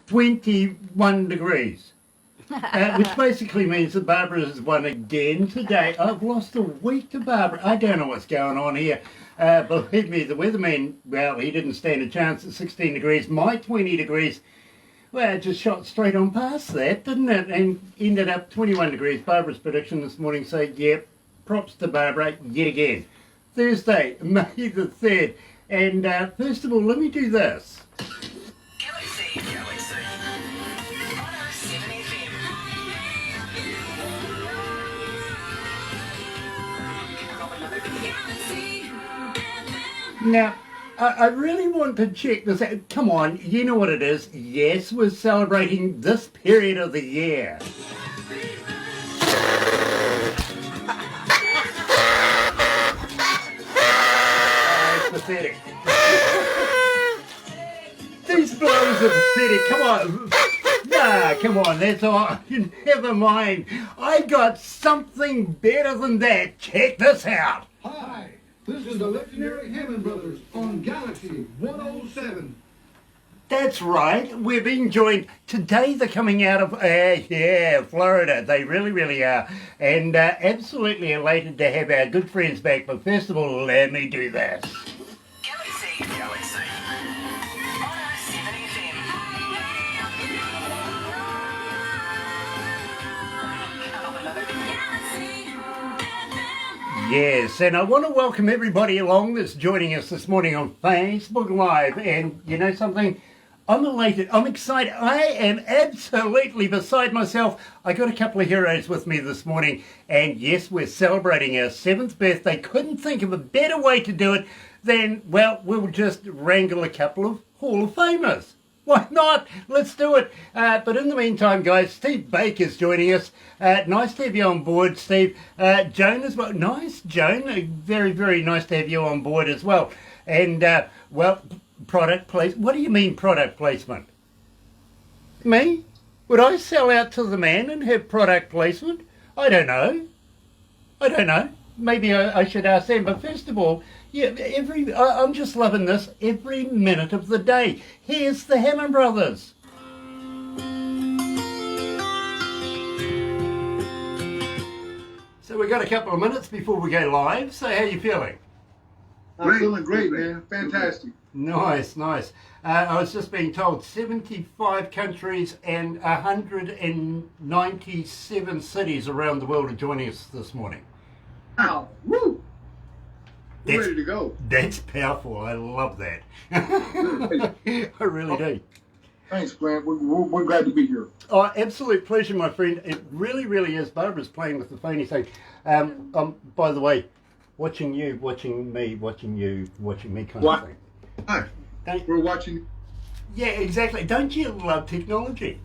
21 degrees. Which basically means that Barbara has won again today. I've lost a week to Barbara. I don't know what's going on here. Believe me, the weatherman, well, he didn't stand a chance at 16 degrees. My 20 degrees, well, it just shot straight on past that, didn't it? And ended up 21 degrees. Barbara's prediction this morning said, yep, props to Barbara yet again. Thursday, May the 3rd. And first of all, let me do this. Galaxy 107fm. Now, I really want to check this out. Come on, you know what it is. Yes, we're celebrating this period of the year. It's pathetic. These blows are pathetic. Come on. Nah, come on, that's all. Never mind. I got something better than that. Check this out. Hi, this is the legendary Hammond Brothers on Galaxy 107. That's right. We're being joined today. They're coming out of Florida. They really are, and absolutely elated to have our good friends back. But first of all, let me do this. Galaxy 107fm. Yes, and I want to welcome everybody along that's joining us this morning on Facebook Live. And you know something? I'm elated. I'm excited. I am absolutely beside myself. I got a couple of heroes with me this morning. And yes, we're celebrating our 7th birthday. Couldn't think of a better way to do it than, well, we'll just wrangle a couple of Hall of Famers. Why not? Let's do it. But in the meantime, guys, Steve Baker's joining us. Nice to have you on board, Steve. Joan as well. Nice, Joan. Very nice to have you on board as well. And, well, product placement. What do you mean product placement? Me? Would I sell out to the man and have product placement? I don't know. Maybe I should ask them. But first of all, yeah, I'm just loving this every minute of the day. Here's the Hammond Brothers. So we've got a couple of minutes before we go live. So how are you feeling? I'm feeling great, man. Fantastic. Nice. I was just being told 75 countries and 197 cities around the world are joining us this morning. Wow. Woo. We're ready to go. That's powerful. I love that. I really do. Thanks, Grant. We're glad to be here. Oh, absolute pleasure, my friend. It really is. Barbara's playing with the phony thing. By the way, watching you, watching me kind What? of thing. Hi. We're watching. Yeah, exactly. Don't you love technology?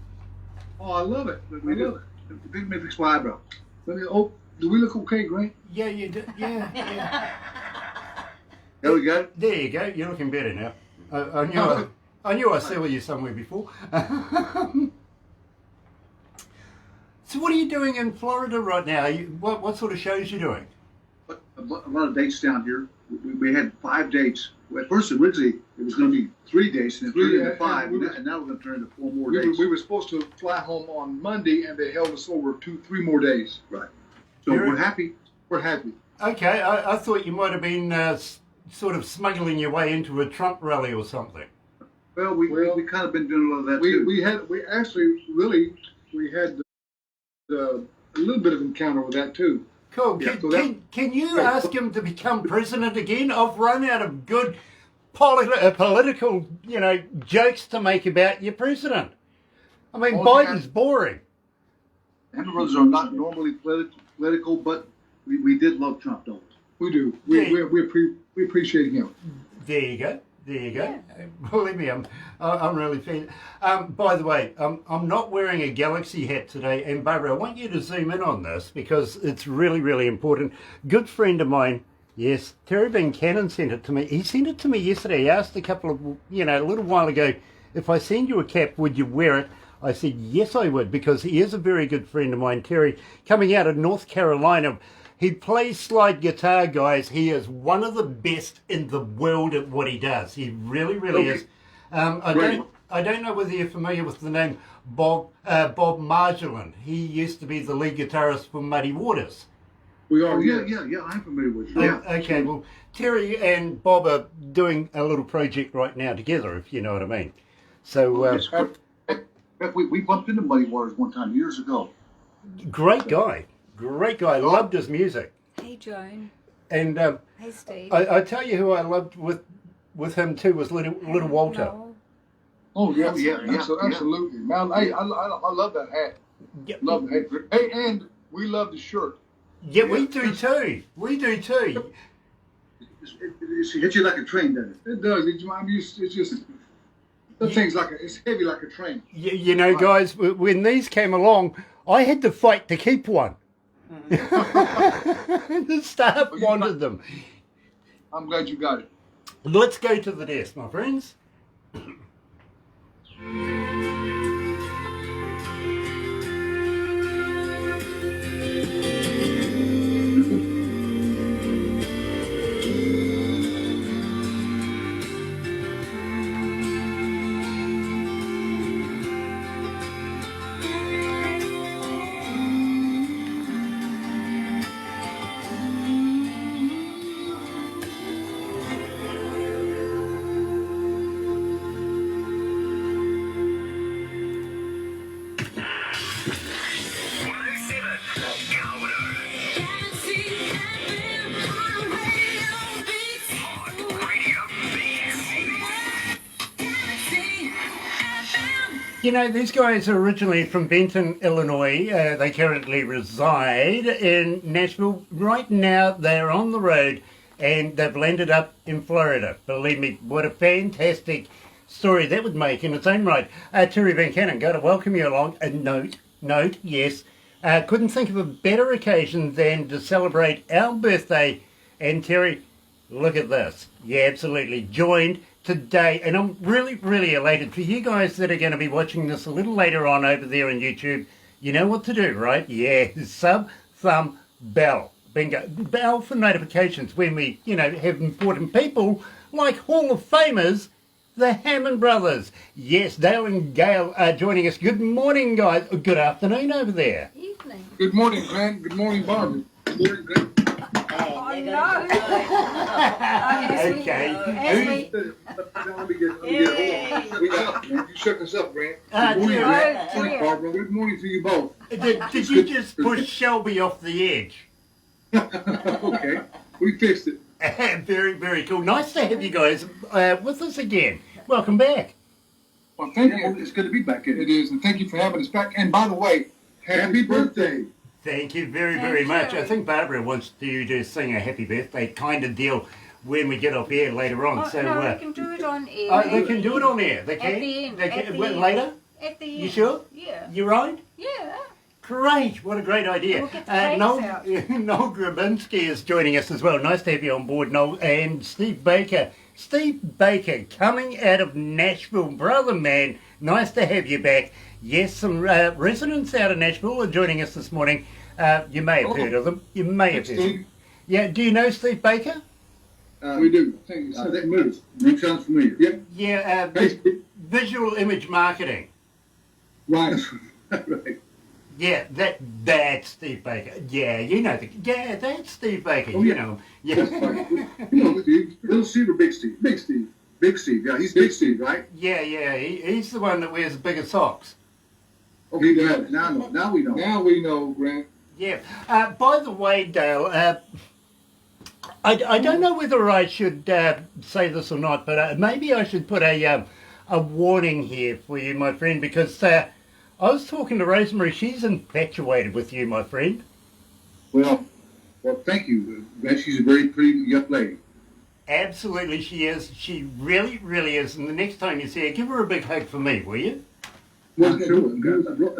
Oh, I love it. We love it. Big Matrix eyebrow. Do we look okay, Grant? Yeah, you do. Yeah. There we go. There you go. You're looking better now. I knew I saw you somewhere before. So what are you doing in Florida right now? What sort of shows are you doing? A lot of dates down here. We had 5 dates. At first, originally, it was going to be 3 dates, and it turned into 5, and now we're going to turn into 4 more days. We were supposed to fly home on Monday, and they held us over 2-3 more days. Right. So we're happy. We're happy. Okay, I thought you might have been sort of smuggling your way into a Trump rally or something. Well, we kind of been doing a lot of that too. We had a little bit of encounter with that too. Cool. Yeah, Can you ask him to become president again? I've run out of good political, jokes to make about your president. I mean, Biden's boring. Hammond Brothers are not normally political, but we did love Trump, don't we? We do. We appreciate him. There you go. Yeah. Believe me, I'm really feeling. By the way, I'm not wearing a Galaxy hat today, and Barbara, I want you to zoom in on this because it's really important. Good friend of mine, yes, Terry Cannon sent it to me. He sent it to me yesterday. He asked a couple of, a little while ago, if I send you a cap, would you wear it? I said yes, I would, because he is a very good friend of mine, Terry, coming out of North Carolina. He plays slide guitar, guys. He is one of the best in the world at what he does. He really is. I I don't know whether you're familiar with the name Bob Marjolin. He used to be the lead guitarist for Muddy Waters. We Oh, are. yeah, I'm familiar with you. Yeah. Okay, well, Terry and Bob are doing a little project right now together, if you know what I mean. So, It's good. We bumped into Muddy Waters one time years ago. great guy. Loved his music. Hey, Joan. And Hey, Steve. I tell you who I loved with him too was Little Walter. Noel. Oh, yeah, Yeah. absolutely. Man, hey, I love that hat. Yeah, Love the hat. Hey, and we love the shirt. yeah, we do too. We do too. It hits you like a train, doesn't it? It does. It's just that thing's it's heavy like a train. You know, guys, when these came along, I had to fight to keep one. The staff wanted them. I'm glad you got it. Let's go to the desk, my friends. You know, these guys are originally from Benton, Illinois. They currently reside in Nashville. Right now, they're on the road and they've landed up in Florida. Believe me, what a fantastic story that would make in its own right. Terry Van Cannon, got to welcome you along. A note, yes. Couldn't think of a better occasion than to celebrate our birthday. And Terry, look at this. Yeah, absolutely. Joined today, and I'm really elated for you guys that are going to be watching this a little later on over there on YouTube. You know what to do, right? Yeah, sub, thumb, bell. Bingo. Bell for notifications when we, have important people like Hall of Famers, the Hammond Brothers. Yes, Dale and Gail are joining us. Good morning, guys. Good afternoon over there. Evening. Good morning, Grant. Good morning, Barbara. Good morning, Grant. Oh, no. Okay. Let me get hold on. We got, man. You shook us up, Grant. Uh, Good morning, Terry. Grant. Oh, Good morning, dear. Barbara. Good morning to you both. Did you just push Shelby off the edge? Okay. We fixed it. Very cool. Nice to have you guys with us again. Welcome back. Well, thank Yeah, you. it's good to be back in. It is, and thank you for having us back. And by the way, happy birthday. Thank you very Thank much. you. I think Barbara wants you to sing a happy birthday kind of deal when we get off air later on. Oh, So no, we can do it on air. they can do it on air. They can. At the end, They at can. the Wait, end. later? At the end. You sure? Yeah. You right? Yeah. Great. What a great idea. We'll get the cakes Noel, out. Noel Grabinski is joining us as well. Nice to have you on board, Noel. And Steve Baker. Steve Baker coming out of Nashville. Brother, man, nice to have you back. Yes, some residents out of Nashville are joining us this morning. You may have heard of them. You may have heard of them. Yeah, do you know Steve Baker? We do. Thank you. So that moves. Name sounds familiar. Yep. Yeah, Facebook. visual image marketing. Right. Right. Yeah, that's Steve Baker. Yeah, you know that's Steve Baker. Oh, You yeah. know, That's yeah, right. You know, Steve. Little Steve or Big Steve? Big Steve. Big Steve. Yeah, he's Big Steve, right? yeah. He's the one that wears bigger socks. Okay, He does. good. Now we know. Now we know, Grant. Yeah. By the way, Dale, I don't know whether I should say this or not, but maybe I should put a warning here for you, my friend, because I was talking to Rosemary. She's infatuated with you, my friend. Well, thank you. Grant, she's a very pretty young lady. Absolutely, she is. She really is. And the next time you see her, give her a big hug for me, will you? Well, sure.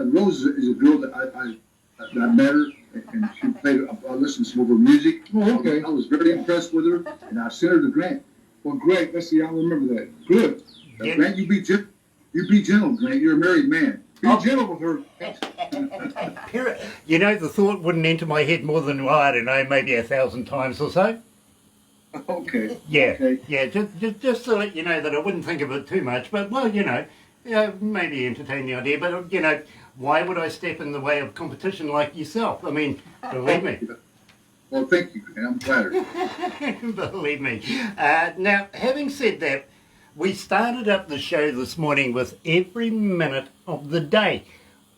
Rose is a girl that I met her, and she played. I listened to some of her music. Oh, okay. I was very impressed with her, and I sent her to Grant. Well, great. Let's see. I remember that. Good. Now, Yeah. Grant, you be gentle, Grant. You're a married man. Be gentle with her. You know, the thought wouldn't enter my head more than, I don't know, maybe 1,000 times or so. Okay. Yeah, Okay. yeah, just to let you know that I wouldn't think of it too much, but, well, you know, maybe entertain the idea, but why would I step in the way of competition like yourself? I mean, believe me. Well, thank you, and I'm flattered. Believe me. Now, having said that, we started up the show this morning with every minute of the day.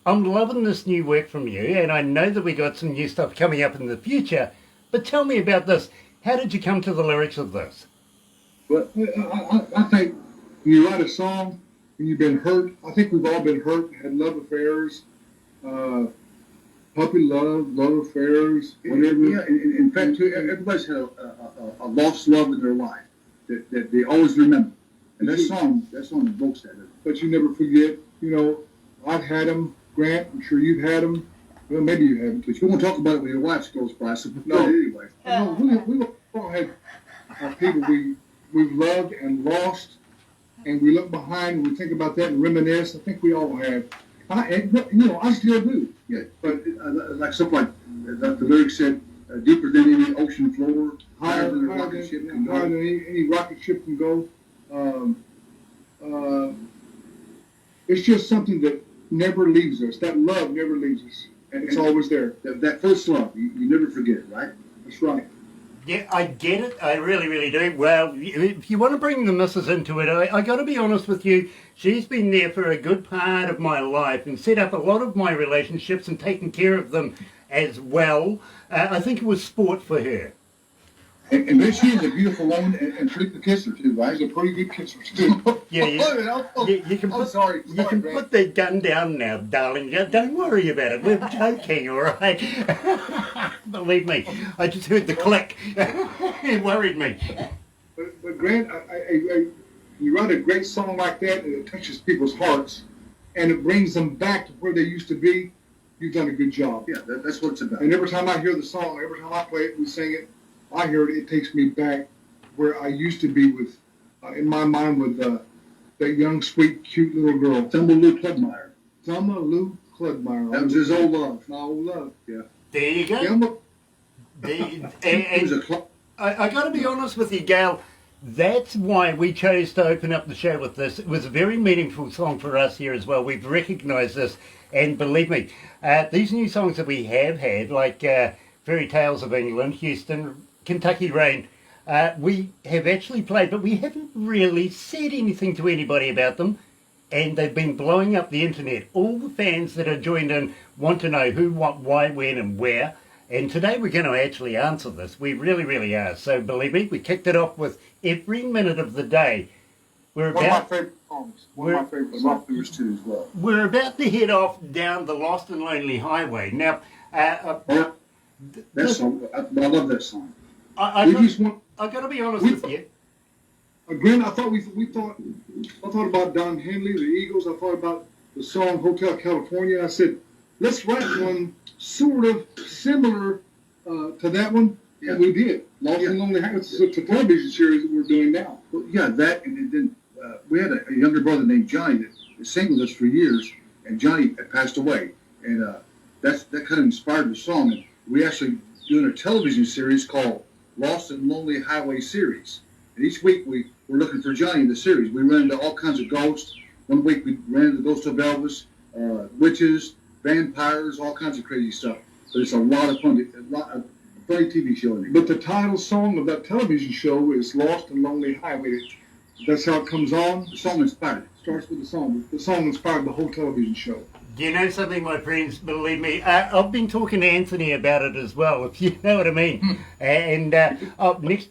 I'm loving this new work from you, and I know that we got some new stuff coming up in the future, but tell me about this. How did you come to the lyrics of this? But I think when you write a song and you've been hurt, I think we've all been hurt, had love affairs, puppy love affairs, whatever. Yeah, in fact, too, everybody's had a lost love in their life that they always remember. And that song evokes that. But you never forget, I've had them, Grant, I'm sure you've had them. Well, maybe you haven't. But you won't talk about it when your wife goes by, so No. anyway. No, we all had people we've loved and lost, and we look behind and we think about that and reminisce. I think we all have. I still do. Yeah, but like something like the lyrics said, deeper than any ocean floor, higher than a rocket ship can higher go. than any rocket ship can go. It's just something that never leaves us. That love never leaves us. And it's always there. That first love, you never forget it, right? That's right. Yeah, I get it. I really, really do. Well, if you want to bring the missus into it, I got to be honest with you. She's been there for a good part of my life and set up a lot of my relationships and taken care of them as well. I think it was sport for her. And then she is a beautiful woman and pretty good kisser too, right? She's a pretty good kisser too. Yeah, you can put, sorry. you can put the gun down now, darling. Don't worry about it. We're joking, all right? Believe me, I just heard the click. It worried me. But Grant, you write a great song like that, and it touches people's hearts, and it brings them back to where they used to be. You've done a good job. Yeah, that's what it's about. And every time I hear the song, every time I play it, we sing it, I hear it. It takes me back where I used to be with, in my mind, with that young, sweet, cute little girl, Thelma Lou Klugmeyer. Thelma Lou Klugmeyer. That was his old love. My old love. Yeah. There you go. Thelma, He was a club. I got to be honest with you, Gail. That's why we chose to open up the show with this. It was a very meaningful song for us here as well. We've recognised this, and believe me, these new songs that we have had, like Fairy Tales of England, Houston, Kentucky Rain, we have actually played, but we haven't really said anything to anybody about them, and they've been blowing up the internet. All the fans that are joined in want to know who, what, why, when, and where. And today we're going to actually answer this. We really, really are. So believe me, we kicked it off with every minute of the day. one of my favorite songs. One of my favorite songs. Yours too as well. We're about to head off down the Lost and Lonely Highway. Now, That song, I love that song. I got to be honest with you. Grant, I thought about Don Henley, the Eagles. I thought about the song Hotel California. I said, let's write one sort of similar to that one. Yeah. And we did. Lost and Lonely Highway. It's a television series that we're doing now. Well, yeah, that, and then we had a younger brother named Johnny that sang with us for years, and Johnny passed away, and that kind of inspired the song. And we actually doing a television series called Lost and Lonely Highway series. And each week we're looking for Johnny in the series. We ran into all kinds of ghosts. One week we ran into the ghost of Elvis, witches, vampires, all kinds of crazy stuff. But it's a lot of fun. A funny TV show. But the title song of that television show is Lost and Lonely Highway. That's how it comes on. The song inspired it. Starts with the song. The song inspired the whole television show. Do you know something, my friends? Believe me, I've been talking to Anthony about it as well, if you know what I mean. And next...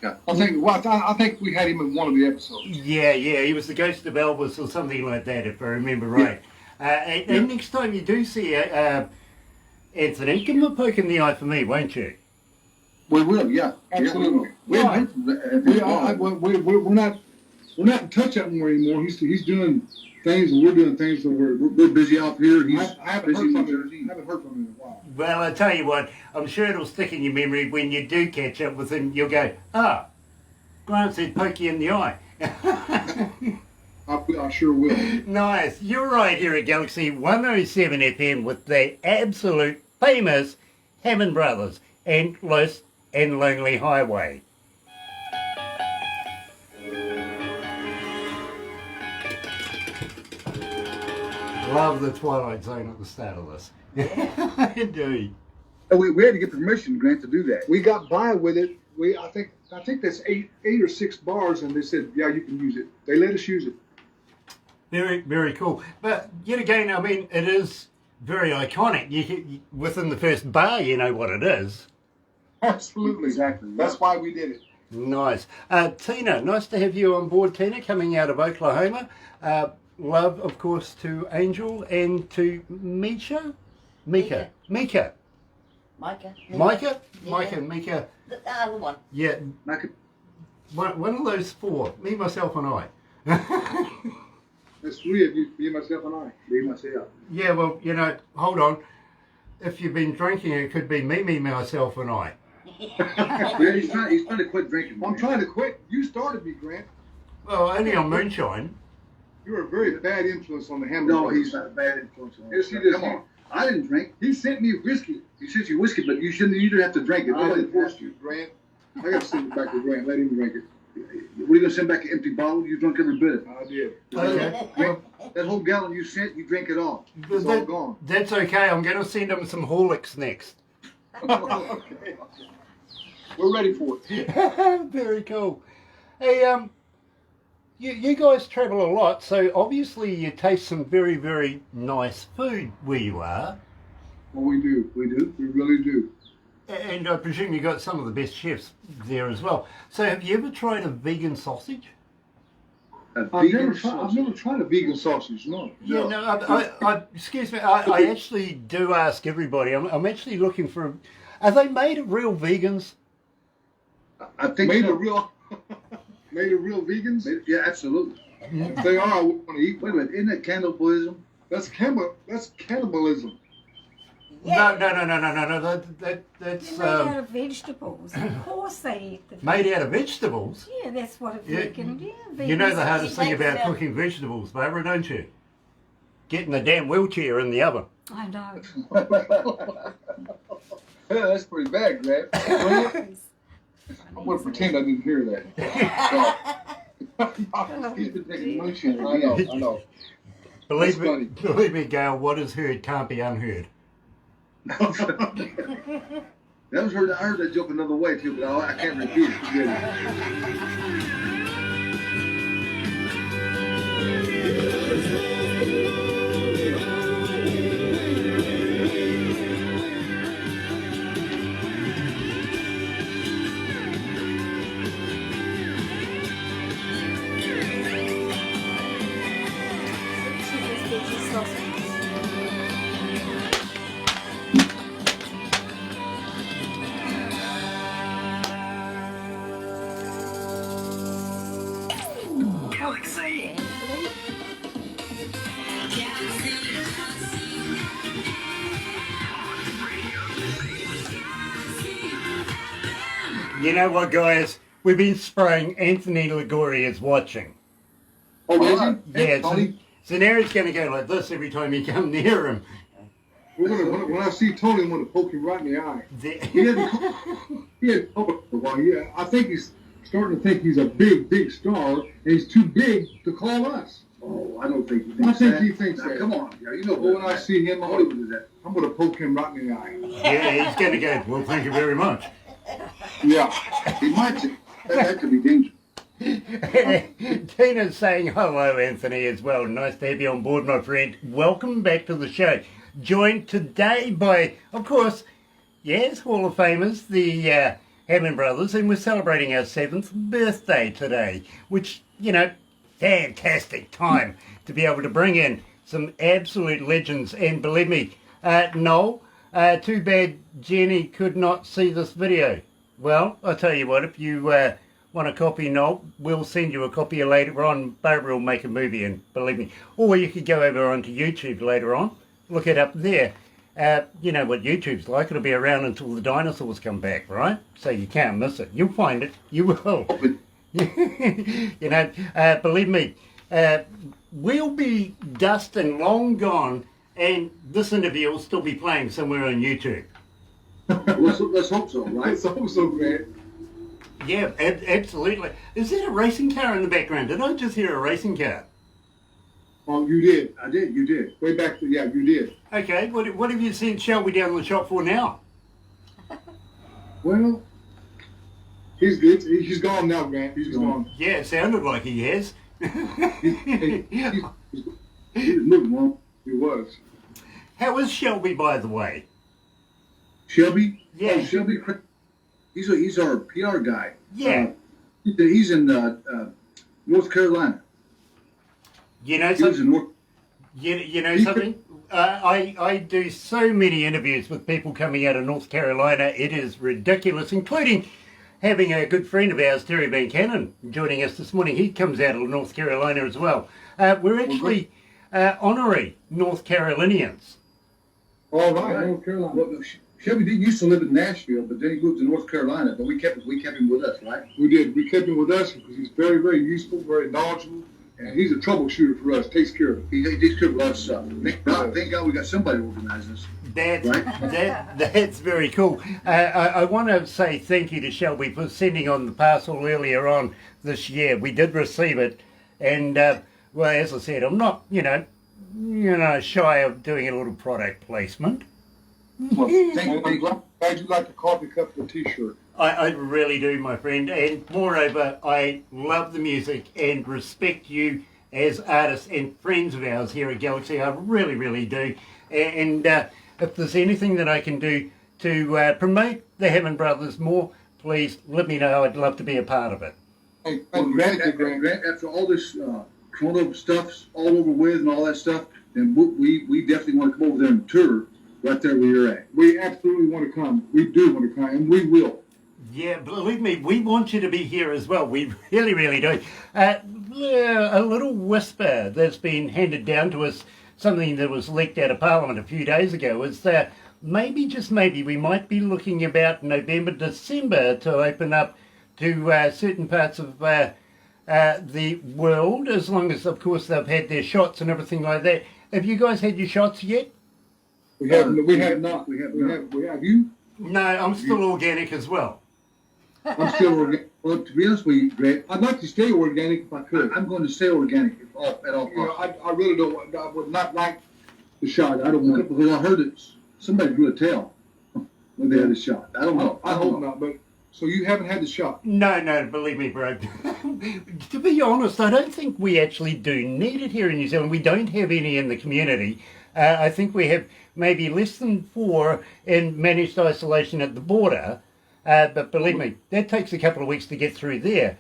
Yeah. I think we had him in one of the episodes. Yeah, he was the ghost of Elvis or something like that, if I remember right. And next time you do see Anthony, give him a poke in the eye for me, won't you? We will, yeah, absolutely. We're not in touch anymore. He's doing things, and we're doing things, so we're busy out here. I haven't heard from him in a while. Well, I tell you what, I'm sure it'll stick in your memory when you do catch up with him. You'll go, Grant said poke you in the eye. I sure will. Nice. You're right here at Galaxy 107 FM with the absolute famous Hammond Brothers and Lost and Lonely Highway. Love the Twilight Zone at the start of this. Indeed. And we had to get permission, Grant, to do that. We got by with it. I think that's eight or six bars, and they said, yeah, you can use it. They let us use it. Very, very cool. But yet again, I mean, it is very iconic. Within the first bar, you know what it is. Absolutely. Exactly. That's why we did it. Nice. Tina, nice to have you on board, Tina, coming out of Oklahoma. Love, of course, to Angel and to Mika. Mika. Mika. Micah. Micah? Yeah. Micah, Mika. The other one. Yeah, Micah, one of those four. Me, myself, and I. There's three of you, me, myself, and I. me, myself. Yeah, well, you know, hold on. If you've been drinking, it could be me, myself, and I. Yeah, he's trying to quit drinking. I'm trying to quit. You started me, Grant. Well, only on moonshine. You're a very bad influence on the Hammond No, Brothers. he's not a bad influence on Yes, us. he is. Come on. I didn't drink. He sent me whiskey. He sent you whiskey, but you shouldn't. You didn't have to drink it. I Nobody didn't forced ask you. you, Grant. I got to send it back to Grant. Let him drink it. What are you gonna send back an empty bottle? You drunk every bit of it. I did. Okay. Well, That whole gallon you sent, you drank it all. It's all gone. that's okay. I'm going to send him some Horlicks next. Okay. We're ready for it. Very cool. Hey, you guys travel a lot, so obviously you taste some very, very nice food where you are. Well, we do. We do. We really do. And I presume you got some of the best chefs there as well. So have you ever tried a vegan sausage? I've never tried a vegan sausage. No. Yeah, no, excuse me, I actually do ask everybody. I'm actually looking for, are they made of real vegans? I think Made so. of real, made of real vegans. Yeah, absolutely. If they are, I wouldn't want to eat. Wait a minute, isn't that cannibalism? That's cannibalism. No, that's They're made out of vegetables. Of course they eat the made out of vegetables. Yeah, that's what a Yeah. vegan. Yeah, vegan. You know the hardest thing takes about it out. cooking vegetables, Barbara, don't you? Getting the damn wheelchair in the oven. I know. Yeah, that's pretty bad, Grant. I'm going to pretend I didn't hear that. He's been drinking moonshine. I know. Believe That's me, believe me, Gail, what is heard can't be unheard. That was heard. I heard that joke another way too, but I can't repeat it. Yeah. Veggie sausage. Oh, sorry, Anthony. You know what, guys? We've been spraying Anthony Liguri is watching. Oh, is he? Yeah, Tony? so now he's going to go like this every time you come near him. When I see Tony, I'm going to poke him right in the eye. He hadn't come up for a while. Yeah, I think he's starting to think he's a big star, and he's too big to call us. Oh, I don't think he I thinks think that. he thinks Now, that. come on, yeah, you know. Well, when I see him, Tony would do that. I'm going to poke him right in the eye. Yeah, he's going to go, well, thank you very much. Yeah. He might. That could be dangerous. Tina's saying hello, Anthony, as well. Nice to have you on board, my friend. Welcome back to the show. Joined today by, of course, yes, Hall of Famers, the Hammond Brothers, and we're celebrating our 7th birthday today, which, you know, fantastic time to be able to bring in some absolute legends. And believe me, Noel, too bad Jenny could not see this video. Well, I'll tell you what, if you want a copy, Noel, we'll send you a copy later on. Barbara will make a movie, and believe me. Or you could go over onto YouTube later on, look it up there. You know what YouTube's like, it'll be around until the dinosaurs come back, right? So you can't miss it. You'll find it, you will. You know, believe me, we'll be dust and long gone, and this interview will still be playing somewhere on YouTube. Let's hope so, right? It's so great. Yeah, absolutely. Is there a racing car in the background? Did I just hear a racing car? Oh, you did. I did. You did. Way back, yeah, you did. Okay, what have you sent Shelby down the shop for now? Well, he's gone now, Grant. He's gone. Yeah, it sounded like he has. He was moving on. He was. How is Shelby, by the way? Shelby. Yeah. Oh, Shelby. He's our PR guy. Yeah. He's in North Carolina. You know He lives in something? North. You know something? I do so many interviews with people coming out of North Carolina. It is ridiculous, including having a good friend of ours, Terry Van Cannon, joining us this morning. He comes out of North Carolina as well. We're actually honorary North Carolinians. All right, North Carolina. Well, Shelby did used to live in Nashville, but then he moved to North Carolina. But we kept him with us, right? We did. We kept him with us because he's very, very useful, very knowledgeable, and he's a troubleshooter for us. Takes care of it. He takes care of a lot of stuff. Thank God we got somebody organizing this. That's very cool. I want to say thank you to Shelby for sending on the parcel earlier on this year. We did receive it, and well, as I said, I'm not, shy of doing a little product placement. Well, I'm glad you like the coffee cup and the T-shirt. I really do, my friend, and moreover, I love the music and respect you as artists and friends of ours here at Galaxy. I really, really do. And if there's anything that I can do to promote the Hammond Brothers more, please let me know. I'd love to be a part of it. Hey, Well, Grant, after all this Corona stuff's all over with and all that stuff, then we definitely want to come over there and tour right there where you're at. we absolutely want to come. We do want to come, and we will. Yeah, believe me, we want you to be here as well. We really, really do. A little whisper that's been handed down to us, something that was leaked out of Parliament a few days ago, is that maybe, just maybe, we might be looking about November, December to open up to certain parts of the world, as long as, of course, they've had their shots and everything like that. Have you guys had your shots yet? We have not. We have you. No, I'm still organic as well. I'm still organic. Well, to be honest with you, Grant, I'd like to stay organic if I could. I'm going to stay organic at all I really don't want. I would not like the shot. I don't want it. Because I heard that somebody drew a tail when they had a shot. I don't know. I hope not. But so you haven't had the shot. No, believe me, bro. To be honest, I don't think we actually do need it here in New Zealand. We don't have any in the community. I think we have maybe less than 4 in managed isolation at the border. But believe me, that takes a couple of weeks to get through there.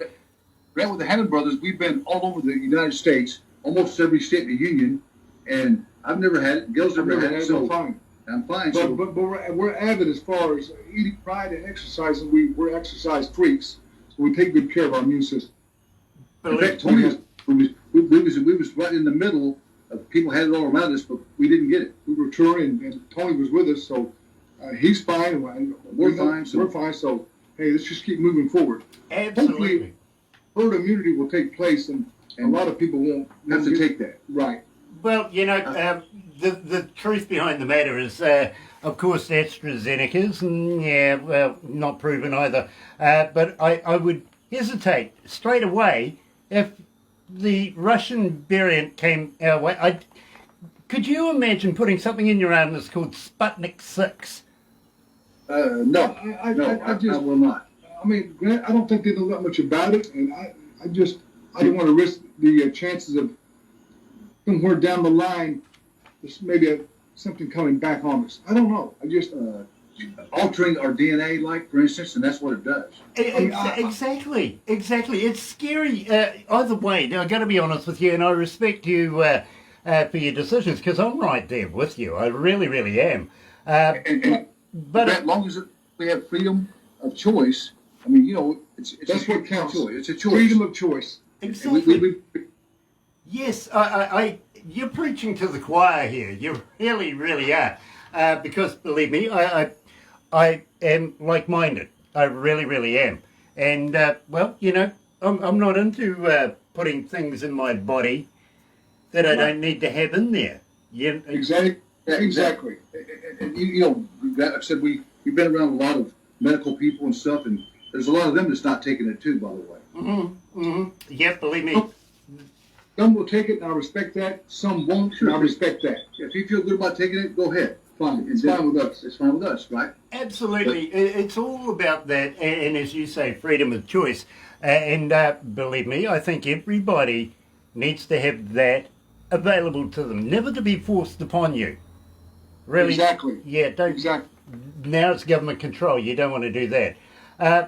Grant, with the Hammond Brothers, we've been all over the United States, almost every state in the union, and I've never had it. Gil's never had it, so fine. I'm fine. But we're avid as far as eating right and exercising. We're exercise freaks, so we take good care of our immune system. In fact, Tony we was right in the middle of people had it all around us, but we didn't get it. We were touring, and Tony was with us, so he's fine. And We're fine. We're fine. So hey, let's just keep moving forward. Absolutely. Herd immunity will take place, and a lot of people won't Have to take that. Right. Well, the truth behind the matter is, of course, AstraZeneca's, and well, not proven either. But I would hesitate straight away if the Russian variant came our way. Could you imagine putting something in your arm that's called Sputnik 6? No, I will not. I mean, Grant, I don't think they know that much about it, and I don't want to risk the chances of somewhere down the line, there's maybe something coming back on us. I don't know. I just Altering our DNA, like, for instance, and that's what it does. Exactly. It's scary either way. Now, I've got to be honest with you, and I respect you for your decisions, because I'm right there with you. I really, really am. But as long as we have freedom of choice, I mean, it's that's what counts. It's a choice. Freedom of choice. Exactly. Yes, you're preaching to the choir here. You really, really are. Because believe me, I am like-minded. I really, really am. And well, I'm not into putting things in my body that I don't need to have in there. Yeah. Exactly. And like I said, we've been around a lot of medical people and stuff, and there's a lot of them that's not taking it too, by the way. Yep, believe me. Some will take it, and I respect that. Some won't, and I respect that. If you feel good about taking it, go ahead. Fine. It's And fine with us. It's fine with us, right? Absolutely. It's all about that, and as you say, freedom of choice. And believe me, I think everybody needs to have that available to them, never to be forced upon you. Really? Exactly. Yeah, don't. Exactly. Now it's government control. You don't want to do that.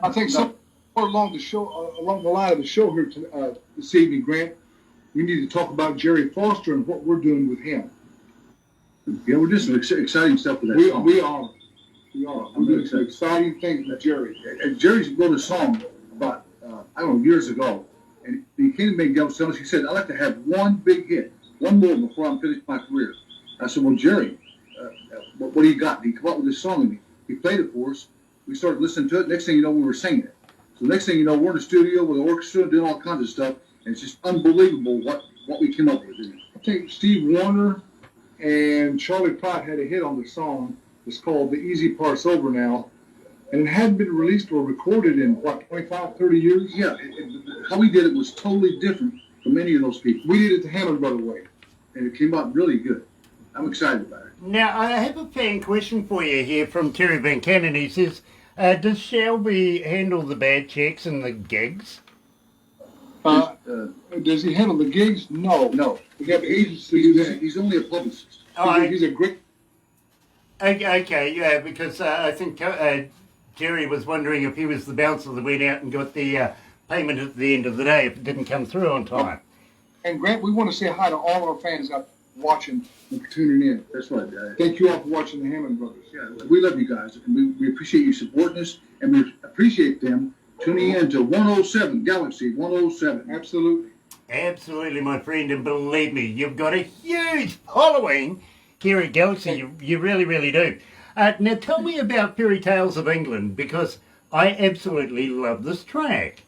I think somewhere along the show, along the line of the show here this evening, Grant, we need to talk about Jerry Foster and what we're doing with him. Yeah, we're doing some exciting stuff with that We song. are. We're doing some excited. exciting things with Jerry. And Jerry's wrote a song about, I don't know, years ago. And he came to me and gave us, he said, I'd like to have one big hit, one more before I'm finished my career. I said, well, Jerry, what do you got? And he came up with this song and he played it for us. We started listening to it. Next thing you know, we were singing it. So next thing you know, we're in the studio with the orchestra doing all kinds of stuff. And it's just unbelievable what we came up with. I think Steve Warner and Charlie Pratt had a hit on the song. It's called The Easy Part's Over Now. And it hadn't been released or recorded in, 25, 30 years? Yeah, how we did it was totally different from any of those people. We did it the Hammond Brother way. And it came out really good. I'm excited about it. Now, I have a fan question for you here from Terry Van Cannon. He says, does Shelby handle the bad checks and the gigs? Does he handle the gigs? No. No, We have agents to do that. he's only a publicist. He's a great. Okay, yeah, because I think Terry was wondering if he was the bouncer that went out and got the payment at the end of the day if it didn't come through on time. And Grant, we want to say hi to all our fans out watching and tuning in. That's right. Thank you all for watching the Hammond Brothers. Yeah, we love you guys, and we appreciate you supporting us, and we appreciate them tuning in to 107, Galaxy 107. Absolutely. Absolutely, my friend, and believe me, you've got a huge following here at Galaxy. You really, really do. Now, tell me about Fairy Tales of England, because I absolutely love this track.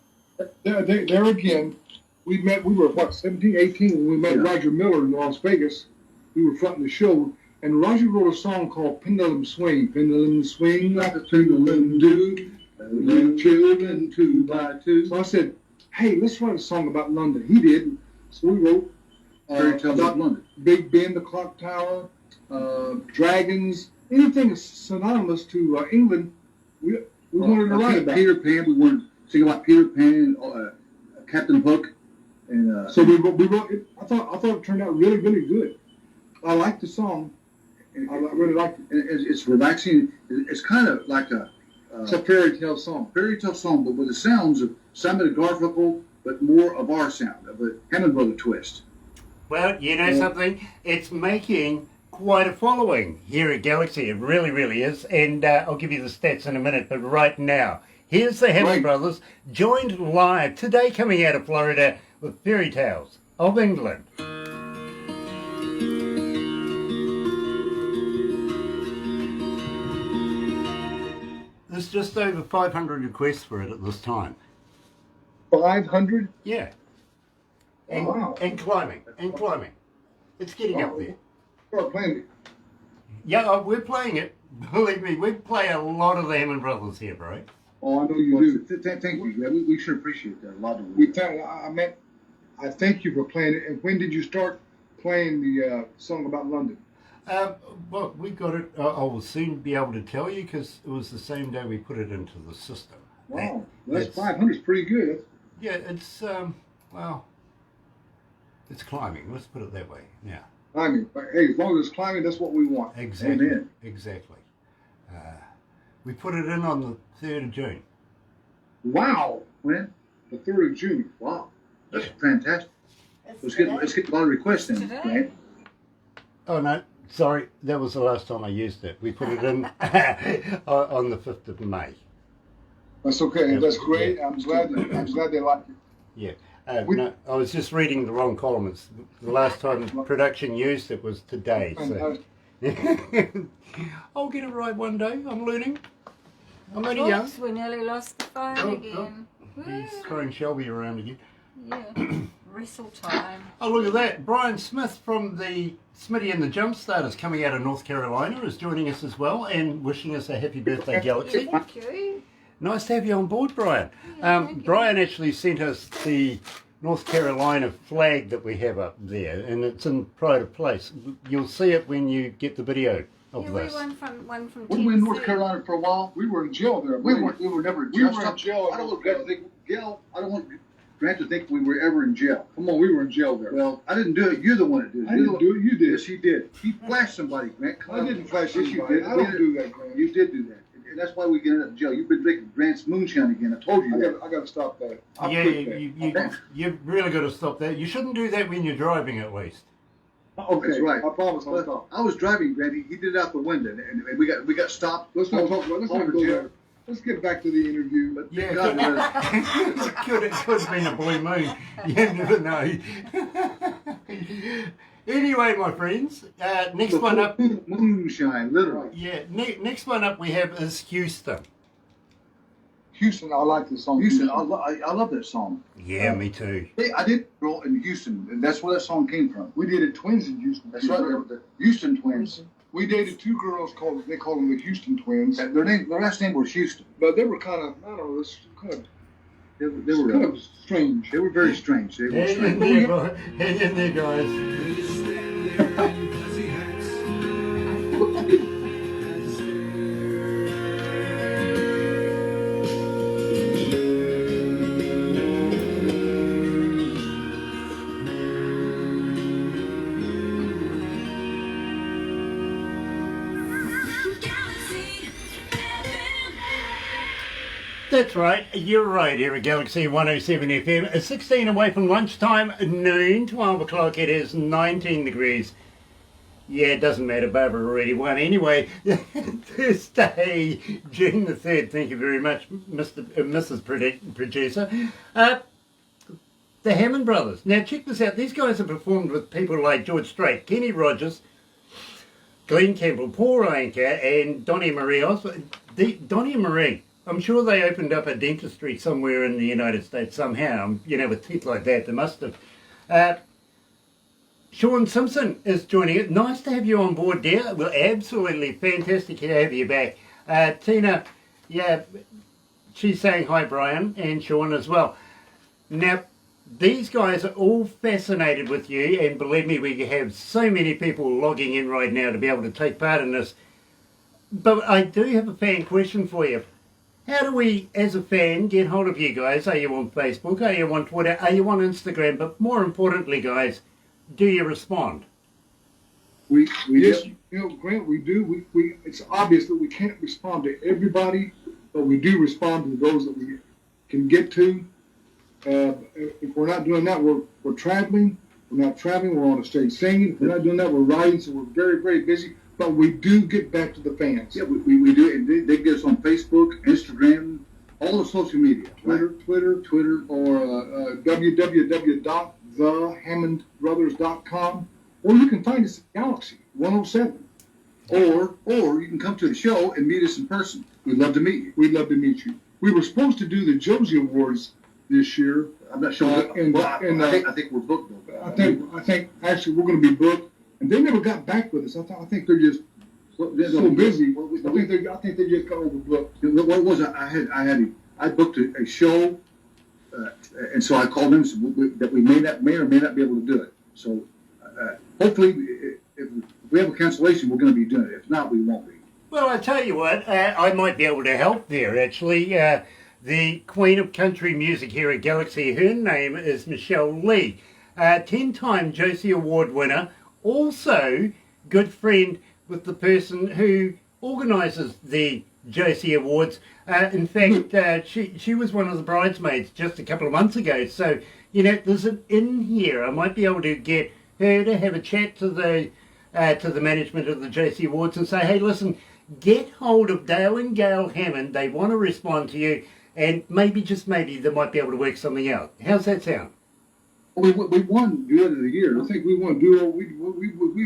There again, we were 17, 18 when we met Yeah. Roger Miller in Las Vegas. We were fronting the show, and Roger wrote a song called Pendulum Swing. Pendulum swing like a pendulum do, little children 2 by 2. So I said, hey, let's write a song about London. He did. So we wrote Fairy Tales about of London. Big Ben, the clock tower, dragons, anything synonymous to England. We wanted to write about. Peter Pan. We wanted to sing about Peter Pan, Captain Hook, and So we wrote it. I thought it turned out really, really good. I liked the song. I really liked it. it's relaxing. It's kind of like It's a fairy tale song. but with the sounds of Simon and Garfunkel, but more of our sound, of a Hammond Brother twist. Well, you know something? It's making quite a following here at Galaxy. It really, really is. And I'll give you the stats in a minute, but right now, here's the Hammond Right. Brothers, joined live today coming out of Florida with Fairy Tales of England. There's just over 500 requests for it at this time. 500. Yeah. And, Wow. and climbing. It's getting up there. Start playing it. Yeah, we're playing it. Believe me, we play a lot of the Hammond Brothers here, bro. Oh, I know you do. Thank you. Yeah, we sure appreciate that a lot. I thank you for playing it. And when did you start playing the song about London? Well, we got it. I will soon be able to tell you because it was the same day we put it into the system. Wow, that's It's- 500 is pretty good. Yeah, it's well, it's climbing. Let's put it that way. Yeah, I mean, hey, as long as it's climbing, that's what we want. exactly. Amen. Exactly. We put it in on the 3rd of June. Wow, When? the 3rd of June. Wow, that's fantastic. Let's get a lot of requests in. Today. Right? Oh no, sorry, that was the last time I used it. We put it in on the 5th of May. That's okay. Yeah, That's great. yeah. I'm glad they like it. Yeah. No, I was just reading the wrong column. It's the last time production used it was today. So. I'll get it right one day. I'm learning. I'm only young. Oops, we nearly lost the phone Oh, again. He's throwing Shelby around again. Yeah. Wrestle time. Oh, look at that. Brian Smith from the Smitty and the Jumpstarters coming out of North Carolina is joining us as well and wishing us a happy birthday, Galaxy. Thank you. Nice to have you on board, Brian. Yeah, thank you. Brian actually sent us the North Carolina flag that we have up there, and it's in pride of place. You'll see it when you get the video of Yeah, this. we one from We were in North Tennessee. Carolina for a while. We were in jail there. I We believe. were never in We jail. were in jail. I don't want Grant to think, Gail, I don't want Grant to think we were ever in jail. Come on, we were in jail there. Well, I didn't do it. You're the one that did it. I didn't do it. You did. Yes, he did. He flashed somebody, Grant. Come I on. didn't flash Yes, anybody. you did. I don't do that, Grant. You did do that. And that's why we get up in jail. You've been drinking Grant's moonshine again. I told you that. I got to stop that. I Yeah, quit that. you've really got to stop that. You shouldn't do that when you're driving, at least. Okay, That's right. I promise I'll But stop. I was driving, Grant. He did it out the window, and we got stopped. Let's not talk about. Let's not Over go jail. there. Let's get back to the interview. But Yeah, God, it could have been a blue moon. You never know. Anyway, my friends, next one up. moonshine, literally. Yeah, next one up we have is Houston. Houston, I like the song. Houston, I love that song. Yeah, me too. Hey, I did grow in Houston, and that's where that song came from. We dated twins in Houston. That's right, the Houston Twins. We dated two girls they called them the Houston Twins, And their last name was Houston. but they were kind of, I don't know, this kind They of were strange. they were very strange. They were Hang in strange. there, hang in there, guys. Galaxy FM. That's right, you're right here at Galaxy 107 FM. It's 16 away from lunchtime, noon, 12 o'clock, it is 19 degrees. Yeah, it doesn't matter, Barbara already won. Anyway, Thursday, June the 3rd, thank you very much, Mrs. Producer. The Hammond Brothers. Now check this out, these guys have performed with people like George Strait, Kenny Rogers, Glenn Campbell, Paul Anker, and Donnie Marie Osborne. Donnie and Marie, I'm sure they opened up a dentistry somewhere in the United States somehow, with teeth like that, they must have. Sean Simpson is joining it. Nice to have you on board, dear. Well, absolutely fantastic to have you back. Tina, yeah, she's saying hi, Brian, and Sean as well. Now, these guys are all fascinated with you, and believe me, we have so many people logging in right now to be able to take part in this. But I do have a fan question for you. How do we, as a fan, get hold of you guys? Are you on Facebook? Are you on Twitter? Are you on Instagram? But more importantly, guys, do you respond? We Yes, did- Grant, we do. We it's obvious that we can't respond to everybody, but we do respond to those that we can get to. If we're not doing that, we're traveling. We're not traveling. We're on the stage singing. If we're not doing that, we're writing. So we're very, very busy. But we do get back to the fans. Yeah, we do, and they get us on Facebook, Instagram, all the social media. Twitter, or www.thehammondbrothers.com, or you can find us at Galaxy 107. Or you can come to the show and meet us in person. We'd love to meet you. We'd love to meet you. We were supposed to do the Josie Awards this year. I'm not sure. I think we're booked though. I think actually we're going to be booked, and they never got back with us. I think they're just so busy. I think they just got overbooked. What was it? I booked a show, and so I called them and said that we may or may not be able to do it. So hopefully, if we have a cancellation, we're going to be doing it. If not, we won't be. Well, I tell you what, I might be able to help there, actually. The Queen of Country Music here at Galaxy, her name is Michelle Lee, 10-time Josie Award winner, also good friend with the person who organises the Josie Awards. In fact, she was one of the bridesmaids just a couple of months ago. So, there's an in here. I might be able to get her to have a chat to the management of the Josie Awards and say, hey, listen, get hold of Dale and Gail Hammond. They want to respond to you, and maybe, just maybe, they might be able to work something out. How's that sound? We won Duo of the Year. I think we won duo. We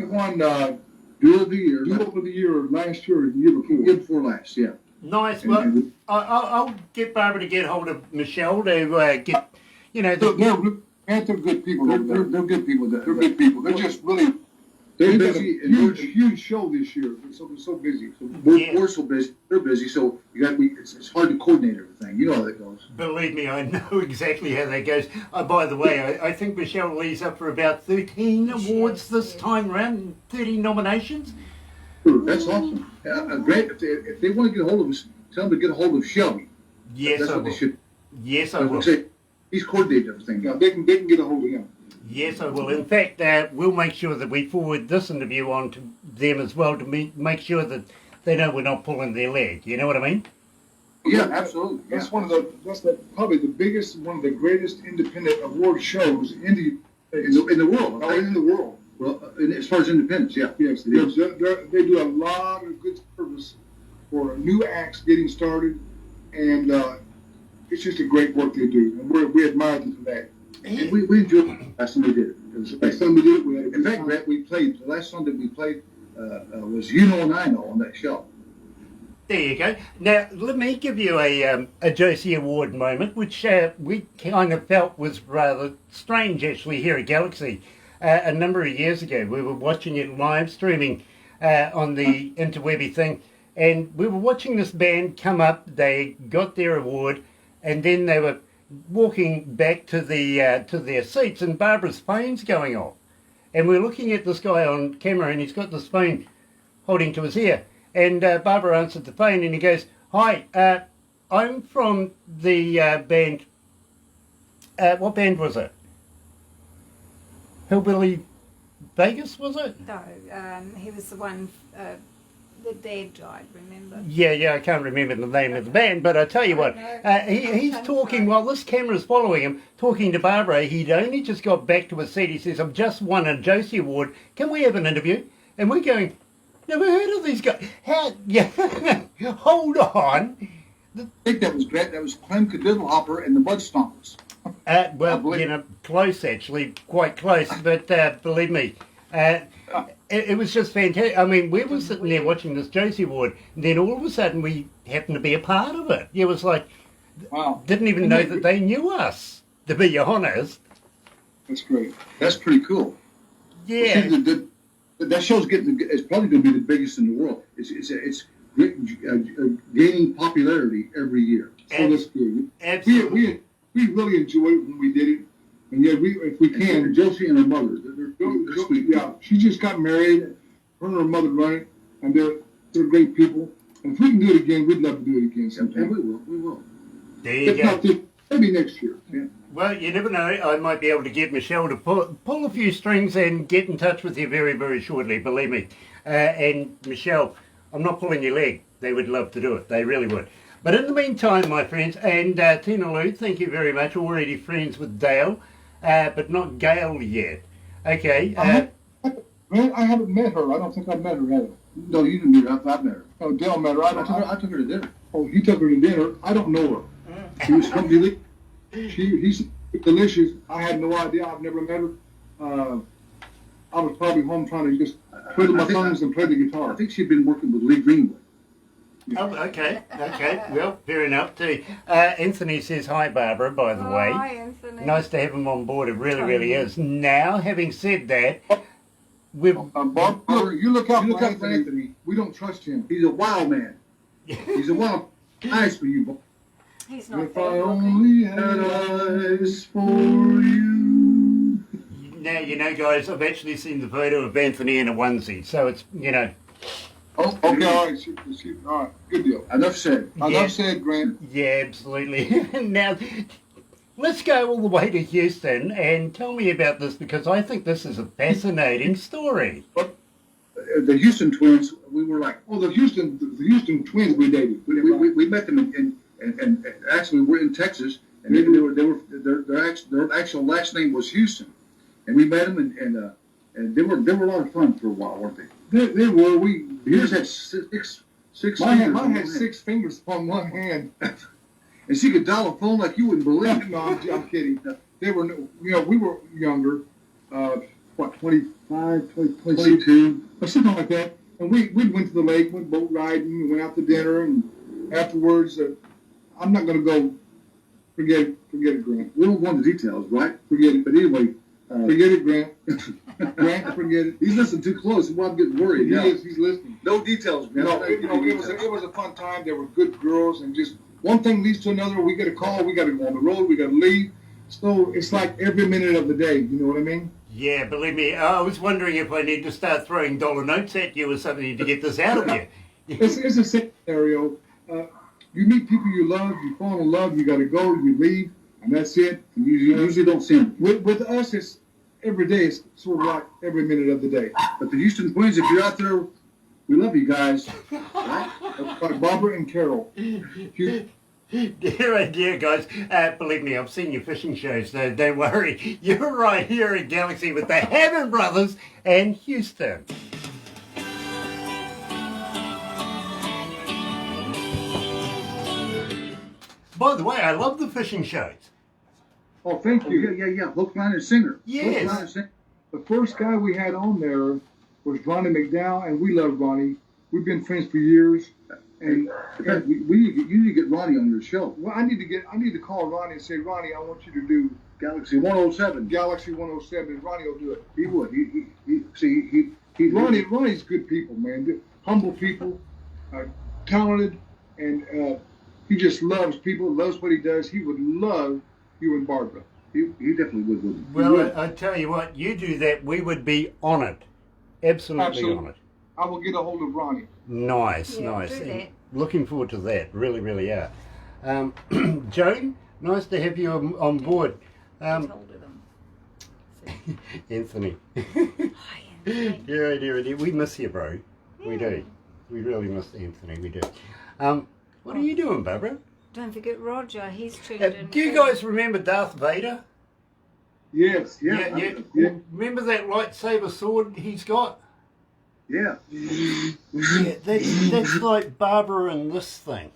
won Duo of the Year. duo of the year last year or the year before. Year before last, yeah. Nice. Well, I'll get Barbara to get hold of Michelle to get, They're good people. They're good people. They're good people. They're just really They're We've got a busy, and huge show this year. We're so busy. So we're so busy. They're busy, so it's hard to coordinate everything. You know how that goes. Believe me, I know exactly how that goes. By the way, I think Michelle Lee's up for about 13 awards this time round, 13 nominations. That's awesome. Grant, if they want to get a hold of us, tell them to get a hold of Shelby. Yes, That's I what will. they should. Yes, I will. He's coordinated everything. yeah, they can get a hold of him. Yes, I will. In fact, we'll make sure that we forward this interview on to them as well to make sure that they know we're not pulling their leg. You know what I mean? Yeah, absolutely. That's probably the biggest, one of the greatest independent award shows in the world. Oh, in the world. Well, as far as independence, yeah. Yes, they do a lot of good service for new acts getting started, and it's just a great work they do, and we admire them for that. And we enjoyed it last time we did it. It was Next time we did it, we had a in good fact, time. Grant, the last song that we played was You Know and I Know on that show. There you go. Now, let me give you a Josie Award moment, which we kind of felt was rather strange, actually, here at Galaxy. A number of years ago, we were watching it live streaming on the interwebby thing, and we were watching this band come up. They got their award, and then they were walking back to their seats, and Barbara's phone's going off. And we're looking at this guy on camera, and he's got this phone holding to his ear. And Barbara answered the phone, and he goes, "Hi, I'm from the band." What band was it? Hillbilly Vegas, was it? No, he was the one. The dad died. Remember? Yeah, I can't remember the name of the band, but I tell you what, he's talking while this camera's following him, talking to Barbara. He'd only just got back to his seat. He says, "I've just won a Josie Award. Can we have an interview?" And we're going, "Never heard of these guys." How? Yeah, hold on. I think that was Grant. That was Clem Cadiddlehopper and the Mud Stompers. Well, close actually, quite close. But believe me, it was just fantastic. I mean, we were sitting there watching this Josie Award, and then all of a sudden we happened to be a part of it. It was like, Wow. didn't even know that they knew us, to be honest. That's great. That's pretty cool. Yeah. See, that show's it's probably going to be the biggest in the world. It's gaining popularity every year. So that's good. Absolutely. We really enjoyed it when we did it, and yet if we And can, Josie and her mother, they're sweet. yeah, she just got married. Her and her mother run it, and they're great people. And if we can do it again, we'd love to do it again And sometime. we will. There you If go. not this, maybe next year. Yeah. Well, you never know. I might be able to get Michelle to pull a few strings and get in touch with you very, very shortly, believe me. And Michelle, I'm not pulling your leg. They would love to do it. They really would. But in the meantime, my friends, and Tina Lou, thank you very much. Already friends with Dale, but not Gail yet. Okay. Man, I haven't met her. I don't think I've met her, have I? No, you didn't meet her. I've met her. Oh, Dale met her. I took her to dinner. Oh, he took her to dinner. I don't know her. She was completely. He's delicious. I had no idea. I've never met her. I was probably home trying to just twiddle my thumbs and play the I guitar. think she'd been working with Lee Greenwood. Oh, okay. Well, fair enough too. Anthony says hi, Barbara, by the way. Hi, Anthony. Nice to have him on board. It really, really is. Now, having said that, we've... Bob, you look out for Anthony. We don't trust him. He's a wild man. He's a wild. Nice for you, boy. He's not If bad I looking. only Had had eyes for you. Now, you know, guys, I've actually seen the photo of Anthony in a onesie, so it's, you know... Oh, okay, all right. All right, good deal. Enough said. Enough said, Grant. Yeah, absolutely. Now, let's go all the way to Houston and tell me about this, because I think this is a fascinating story. The Houston Twins, we were like, Oh, the Houston Twins we dated. we met them and actually we're in Texas, and their actual last name was Houston, and we met them and they were a lot of fun for a while, weren't they? They were. Yours had six fingers. Mine on had one hand. 6 fingers on one hand. And she could dial a phone like you wouldn't believe. No, I'm kidding. They were, we were younger. 25, 22, 22. or something like that. And we went to the lake, went boat riding, we went out to dinner, and afterwards, I'm not going to go. Forget it, Grant. We won't go into details, right? Forget it. But anyway, Forget it, Grant. Grant, forget it. He's listening too close. Well, I'm getting worried. He now. is. He's listening. No details, man. No, it was a fun time. There were good girls, and just one thing leads to another. We get a call. We got to go on the road. We got to leave. So it's like every minute of the day. You know what I mean? Yeah, believe me, I was wondering if I need to start throwing dollar notes at you or something to get this out of you. It's a scenario. You meet people you love. You fall in love. You got to go. You leave, and that's it. You usually don't see him. With us, it's every day. It's sort of like every minute of the day. But the Houston Queens, if you're out there, we love you guys. Right? Like Barbara and Carol. Dear, oh dear, guys. Believe me, I've seen your fishing shows, so don't worry. You're right here at Galaxy with the Hammond Brothers and Houston. By the way, I love the fishing shows. Oh, thank Oh, you. yeah. Hook, line, and singer. Yes. Hook, line, and singer. The first guy we had on there was Ronnie McDowell, and we love Ronnie. We've been friends for years. And You need to get Ronnie on your show. well, I need to call Ronnie and say, Ronnie, I want you to do Galaxy 107. Galaxy 107. Ronnie will do it. He would. He Ronnie's good people, man. They're humble people, talented, and he just loves people, loves what he does. He would love you and Barbara. He definitely would. Wouldn't he? Well, I tell you what, you do that, we would be honoured. Absolutely honoured. I will get a hold of Ronnie. Nice, Yeah, nice. do that. Looking forward to that. Really, really are. Joan, nice to have you on board. Get hold of them. Anthony. Hi, Anthony. Dear. We miss you, bro. We do. We really miss Anthony. We do. What are you doing, Barbara? Don't forget Roger. He's tuned in. Do you too. guys remember Darth Vader? Yes. Yeah. Yeah. Remember that lightsaber sword he's got? Yeah. Yeah, that's like Barbara and this thing.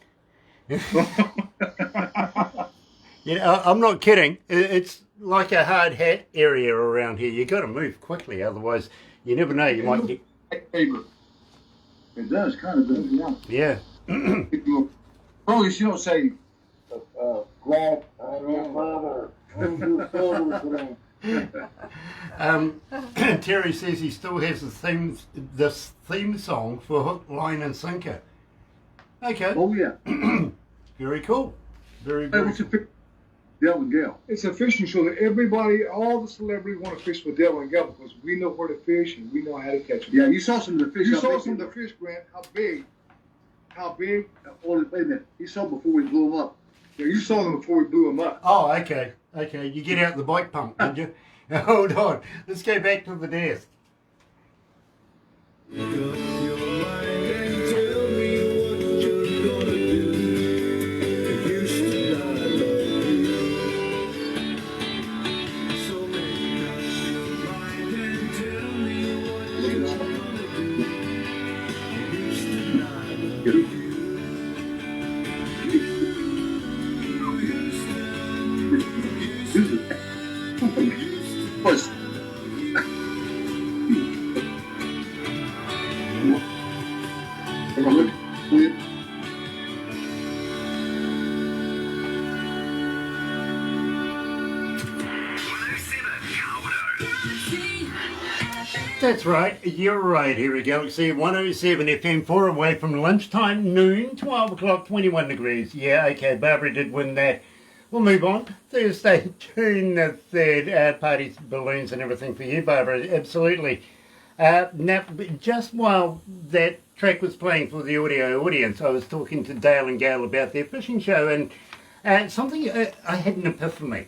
You know, I'm not kidding. It's like a hard hat area around here. You got to move quickly, otherwise you never know. You might get. Favorite. It does, kind of does. Yeah. Yeah. Oh, you don't say. Glad. Terry says he still has this theme song for Hook, Line and Sinker. Okay. Oh yeah. Very cool. Very, Hey, very what's cool. your Dale and Gale? It's a fishing show that everybody, all the celebrities want to fish with Devil and Gale because we know where to fish and we know how to catch them. Yeah, you saw some of the fish. You out saw there. some of the fish, Grant. How big? How big? Oh, wait a minute. You saw before we blew them up. Yeah, you saw them before we blew them up. Oh, okay. Okay. You get out the bike pump, did you? Hold on. Let's go back to the desk. Was That's right. You're right here at Galaxy 107 FM, 4 away from lunchtime, noon, 12 o'clock, 21 degrees. Yeah, okay, Barbara did win that. We'll move on. Thursday, June the 3rd, parties, balloons and everything for you, Barbara. Absolutely. Now, just while that track was playing for the audio audience, I was talking to Dale and Gail about their fishing show, and something, I had an epiphany.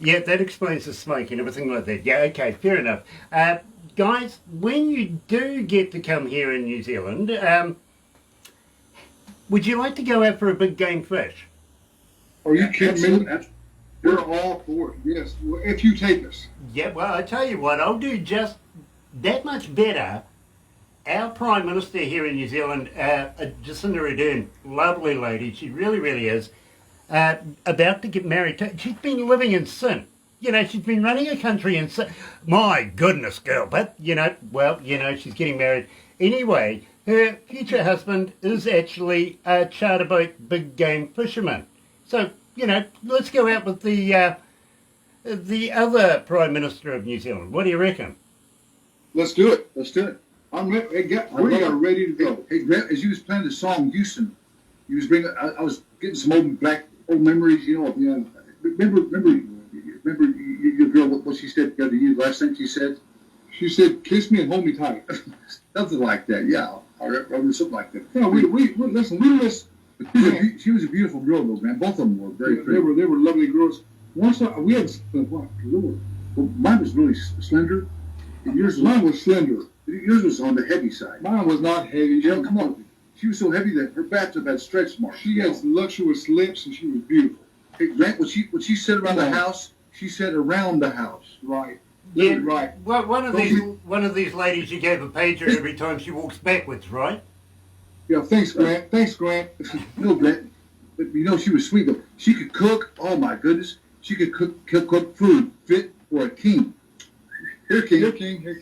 Yeah, that explains the smoke and everything like that. Yeah, okay, fair enough. Guys, when you do get to come here in New Zealand, would you like to go out for a big game fish? Are you kidding me? Absolutely. We're all for it. Yes, well, if you take us. Yeah, well, I tell you what, I'll do just that much better. Our Prime Minister here in New Zealand, Jacinda Ardern, lovely lady, she really, really is, about to get married. She's been living in sin. You know, she's been running a country in sin. My goodness, girl. But, you know, well, you know, she's getting married. Anyway, her future husband is actually a charter boat big game fisherman. So, you know, let's go out with the the other Prime Minister of New Zealand. What do you reckon? Let's do it. Let's do it. I'm ready. We I love are it. ready to go. Hey, Grant, as you was playing the song Houston, you was bringing. I was getting some old memories. You know. Yeah. Remember your girl. What she said to you last thing she said. She said, "Kiss me and hold me tight." Something like that. Yeah, I remember something like that. Yeah, we listen. We listen. She was a beautiful girl, though, man. Both of them were very pretty. They were lovely girls. Once we had what? Lord. Well, mine was really slender. And Mine was slender. Yours was on the heavy side. Mine was not heavy. Jill, come on. She was so heavy that her bathtub had stretch marks. She had luxurious lips and she was beautiful. Hey, Grant, when she said around the house, she said around the house. Right. Yeah, Right. Well, one of these ladies you gave a pager every time she walks backwards, right? Yeah. Thanks, Grant. Thanks, Grant. No, Grant. But you know, she was sweet, though. She could cook. Oh, my goodness. She could cook food fit for a king. Here, king. Here, King.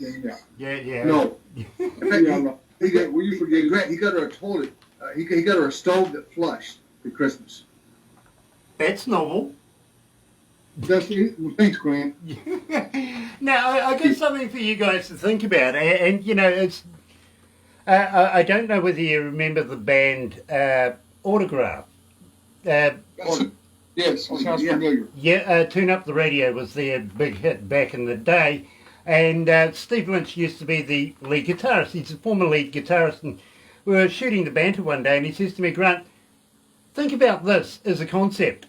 Yeah. Yeah. No. In fact, Will you forget? Grant, he got her a toilet. He got her a stove that flushed for Christmas. That's novel. That's it. Well, thanks, Grant. Now, I got something for you guys to think about, and you know, it's. I don't know whether you remember the band Autograph. Yes, it sounds familiar. Yeah, Tune Up the Radio was their big hit back in the day. And Steve Lynch used to be the lead guitarist. He's a former lead guitarist. And we were shooting the banter one day and he says to me, Grant, think about this as a concept.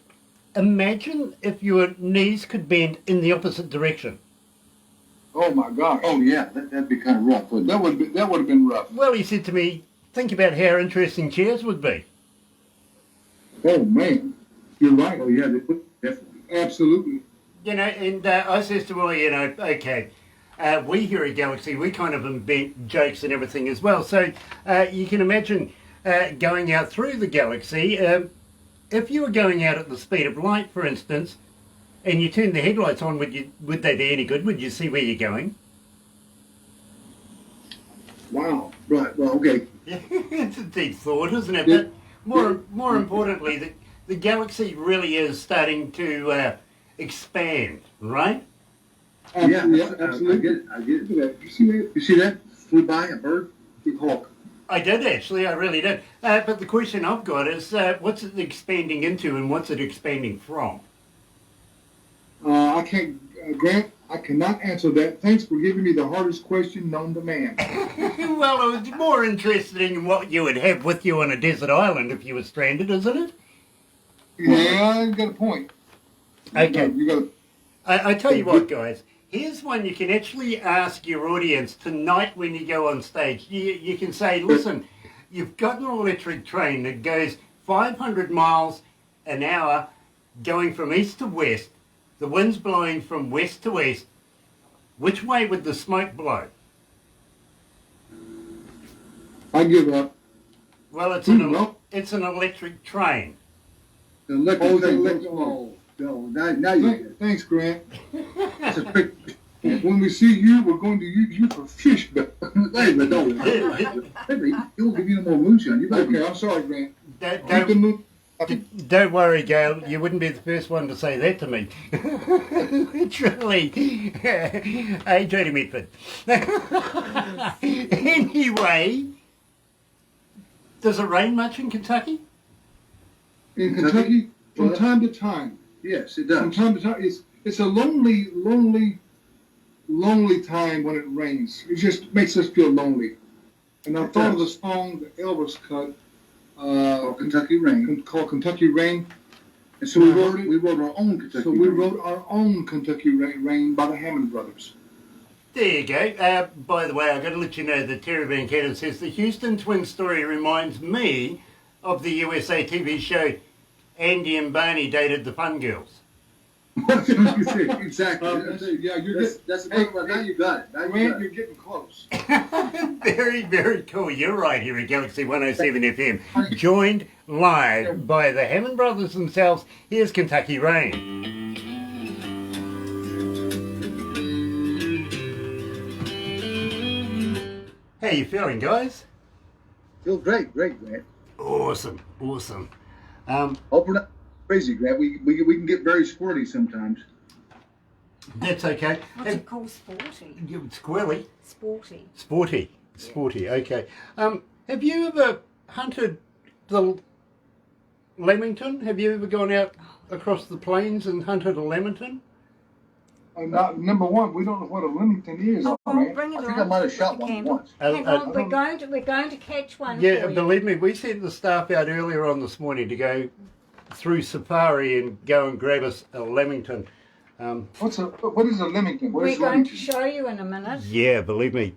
Imagine if your knees could bend in the opposite direction. Oh my gosh. Oh, yeah. That'd be kind of rough, wouldn't it? That would have been rough. Well, he said to me, think about how interesting chairs would be. Oh man, you're right. Oh, yeah. They would, definitely. Absolutely. You know, and I says to him, well, you know, okay, we here at Galaxy, we kind of invent jokes and everything as well. So you can imagine going out through the galaxy. If you were going out at the speed of light, for instance, and you turned the headlights on, would they be any good? Would you see where you're going? Wow. Right. Well, okay. It's a deep thought, isn't it? But more importantly, the galaxy really is starting to expand, right? Absolutely. Yeah, Absolutely. I get it. Look at that. You see that? You see that? Flew by a bird? Big hawk. I did actually, I really did. But the question I've got is, what's it expanding into and what's it expanding from? I can't, Grant. I cannot answer that. Thanks for giving me the hardest question known to man. Well, I was more interested in what you would have with you on a desert island if you were stranded, isn't it? Yeah, you got a point. Okay. You got. I tell you what, guys. Here's one you can actually ask your audience tonight when you go on stage. You can say, listen, you've got an electric train that goes 500 miles an hour going from east to west. The wind's blowing from west to east. Which way would the smoke blow? I give up. Well, it's No. it's an electric train. The electric Oh, train. the electric. Oh. No, now you. Thanks, Grant. That's a trick. When we see you, we're going to use you for fish bait. Hey, but no. He won't give you no more moonshine. You better Okay, I'm sorry, Grant. Don't, Keep the moon. don't worry, Gail. You wouldn't be the first one to say that to me. Truly. Hey, Jody Medford. Anyway, does it rain much in Kentucky? In Kentucky, from Well, time to time. Yes, it From does. time to time, it's a lonely time when it rains. It just makes us feel lonely. And I It thought of the does. song that Elvis cut, Kentucky Rain. called Kentucky Rain. And so we wrote our own Kentucky So we Rain. wrote our own Kentucky Rain by the Hammond Brothers. There you go. By the way, I've got to let you know that Terry Van Cannon says the Houston Twin story reminds me of the USA TV show Andy and Barney dated the Fun Girls. Exactly. Yeah, That's about right. Now you got it. Now you Grant, got you're it. getting close. Very, very cool. You're right here at Galaxy 107 FM. Joined live by the Hammond Brothers themselves. Here's Kentucky Rain. How you feeling, guys? Feel great, Grant. Awesome, awesome. Hope we're not crazy, Grant. We can get very squirty sometimes. That's okay. What's it called? Sporty. Squirrely. Sporty. Sporty, okay. Have you ever hunted the lamington? Have you ever gone out across the plains and hunted a lamington? Number one, we don't know what a Lemington is. Oh, man. bring it I on. think I might have shot with the one candle. once. Hang on, we're going to catch one Yeah, for you. believe me, we sent the staff out earlier on this morning to go through safari and go and grab us a lamington. What is a Lemington? What We're is going Lemington? to show you in a minute. Yeah, believe me.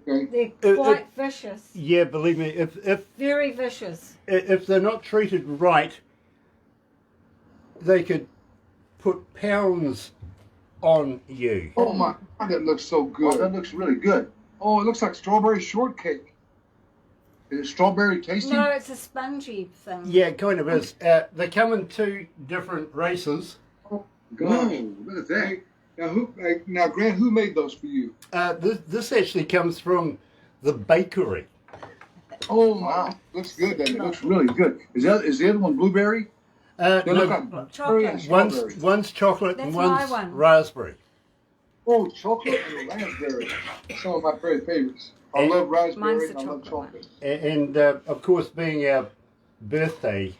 Okay. They're quite vicious. Yeah, believe me. If Very vicious. they're not treated right, they could put pounds on you. Oh my God, that looks so Oh, good. that looks really good. Oh, it looks like strawberry shortcake. Is it strawberry tasty? No, it's a spongy thing. Yeah, it kind of is. They come in two different races. Oh, Go, look at that. Now, Grant, who made those for you? This actually comes from the bakery. Oh my, looks good. Doesn't it? Looks really good. Is the other one blueberry? They look No, like berry and Chocolate. strawberry. one's chocolate That's and my one's one. raspberry. Oh, chocolate and raspberry. Some of my very favorites. I And- love Mine's raspberry the and I love chocolate one. chocolate. And of course, being our birthday,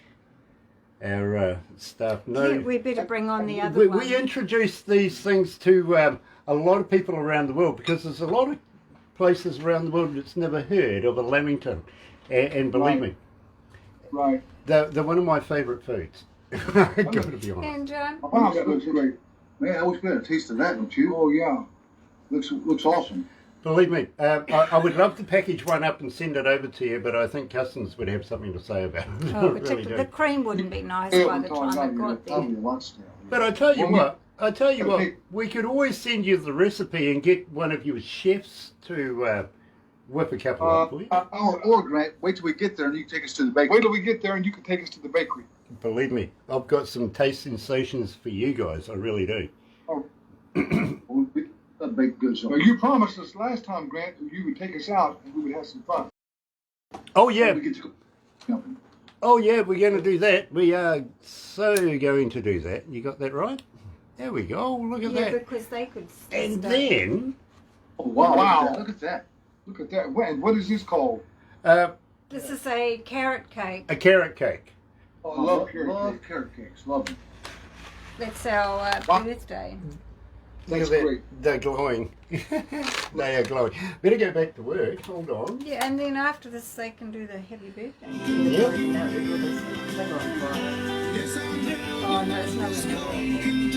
our staff know. Yeah, we better bring on the other one. We introduce these things to a lot of people around the world because there's a lot of places around the world that's never heard of a lamington. And believe me, Right. they're one of my favourite foods. I've got to be honest. And Oh, that looks great. Man, I wish we had a taste of that, don't you? Oh yeah. Looks awesome. Believe me, I would love to package one up and send it over to you, but I think customs would have something to say about it. I oh, really particularly the do. cream wouldn't be nice Yeah, by the time it got there. Probably a lot still. But I tell you Well, what, we could always send you the recipe and get one of your chefs to whip a couple up for you. Or Grant, wait till we get there and you can take us to the bakery. Wait till we get there and you can take us to the bakery. Believe me, I've got some taste sensations for you guys. I really do. That baked goods. Well, you promised us last time, Grant, that you would take us out and we would have some fun. Oh yeah, We get to go. oh yeah, we're going to do that. We are so going to do that. You got that right? There we go. Look at Yeah, that. because they could. And stay. then Oh, wow. Wow. Look at that. Look at that. What is this called? This is a carrot cake. a carrot cake. Oh, I love carrot Love cake. carrot cakes. Love them. That's our Wow. birthday. Look That's at that. great. They're glowing. They are glowing. Better go back to work. Hold on. Yeah, and then after this, they can do the happy birthday. Yep. Oh no, it's not.